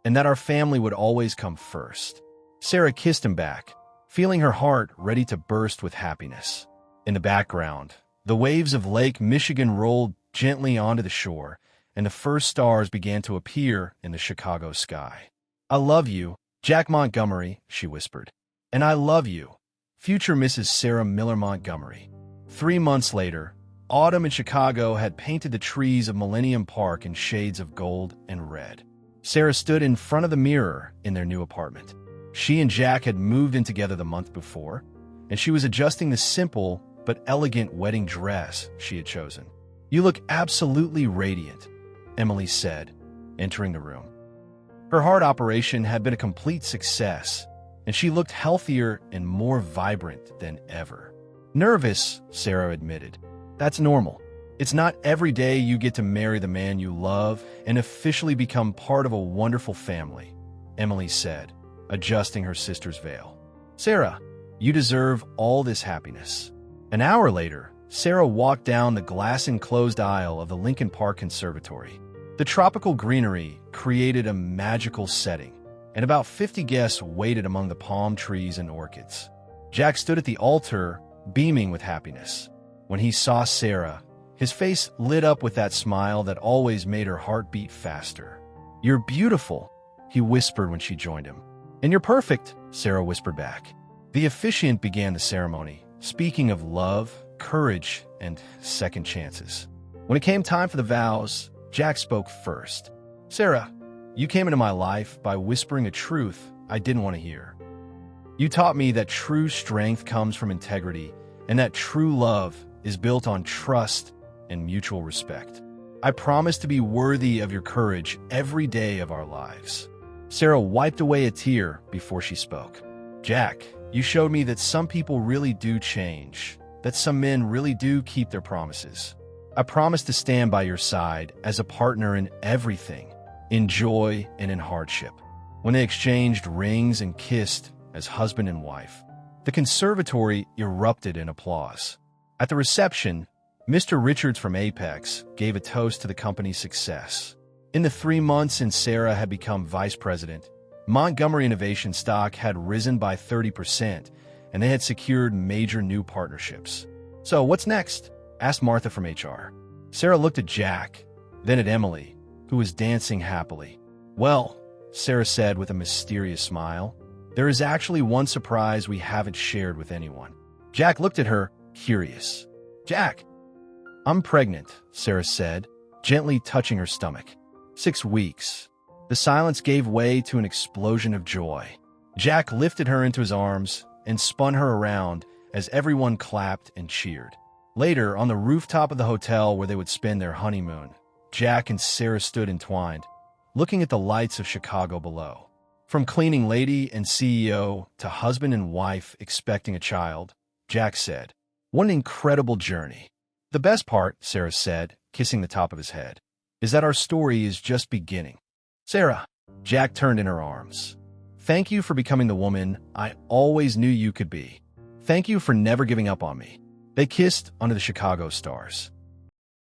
"And that our family would always come first." Sarah kissed him back, feeling her heart ready to burst with happiness. In the background, the waves of Lake Michigan rolled gently onto the shore, and the first stars began to appear in the Chicago sky. "I love you, Jack Montgomery," she whispered. "And I love you, future Mrs. Sarah Miller Montgomery." 3 months later, autumn in Chicago had painted the trees of Millennium Park in shades of gold and red. Sarah stood in front of the mirror in their new apartment. She and Jack had moved in together the month before, and she was adjusting the simple but elegant wedding dress she had chosen. "You look absolutely radiant," Emily said, entering the room. Her heart operation had been a complete success, and she looked healthier and more vibrant than ever. "Nervous," Sarah admitted. "That's normal. It's not every day you get to marry the man you love and officially become part of a wonderful family," Emily said, adjusting her sister's veil. "Sarah, you deserve all this happiness." An hour later, Sarah walked down the glass-enclosed aisle of the Lincoln Park Conservatory. The tropical greenery created a magical setting, and about 50 guests waited among the palm trees and orchids. Jack stood at the altar, beaming with happiness. When he saw Sarah, his face lit up with that smile that always made her heart beat faster. "You're beautiful," he whispered when she joined him. "And you're perfect," Sarah whispered back. The officiant began the ceremony, speaking of love, courage, and second chances. When it came time for the vows, Jack spoke first. "Sarah, you came into my life by whispering a truth I didn't want to hear. You taught me that true strength comes from integrity, and that true love is built on trust and mutual respect. I promise to be worthy of your courage every day of our lives." Sarah wiped away a tear before she spoke. "Jack, you showed me that some people really do change, that some men really do keep their promises. I promise to stand by your side as a partner in everything, in joy and in hardship." When they exchanged rings and kissed as husband and wife, the conservatory erupted in applause. At the reception, Mr. Richards from Apex gave a toast to the company's success. In the 3 months since Sarah had become vice president, Montgomery Innovation stock had risen by 30%, and they had secured major new partnerships. "So what's next?" asked Martha from HR. Sarah looked at Jack, then at Emily, who was dancing happily. "Well," Sarah said with a mysterious smile, "there is actually one surprise we haven't shared with anyone." Jack looked at her, curious. "Jack." "I'm pregnant," Sarah said, gently touching her stomach. 6 weeks. The silence gave way to an explosion of joy. Jack lifted her into his arms and spun her around as everyone clapped and cheered. Later, on the rooftop of the hotel where they would spend their honeymoon, Jack and Sarah stood entwined, looking at the lights of Chicago below. From cleaning lady and CEO to husband and wife expecting a child, Jack said, "What an incredible journey." "The best part," Sarah said, kissing the top of his head, "is that our story is just beginning." "Sarah," Jack turned in her arms. "Thank you for becoming the woman I always knew you could be. Thank you for never giving up on me." They kissed under the Chicago stars.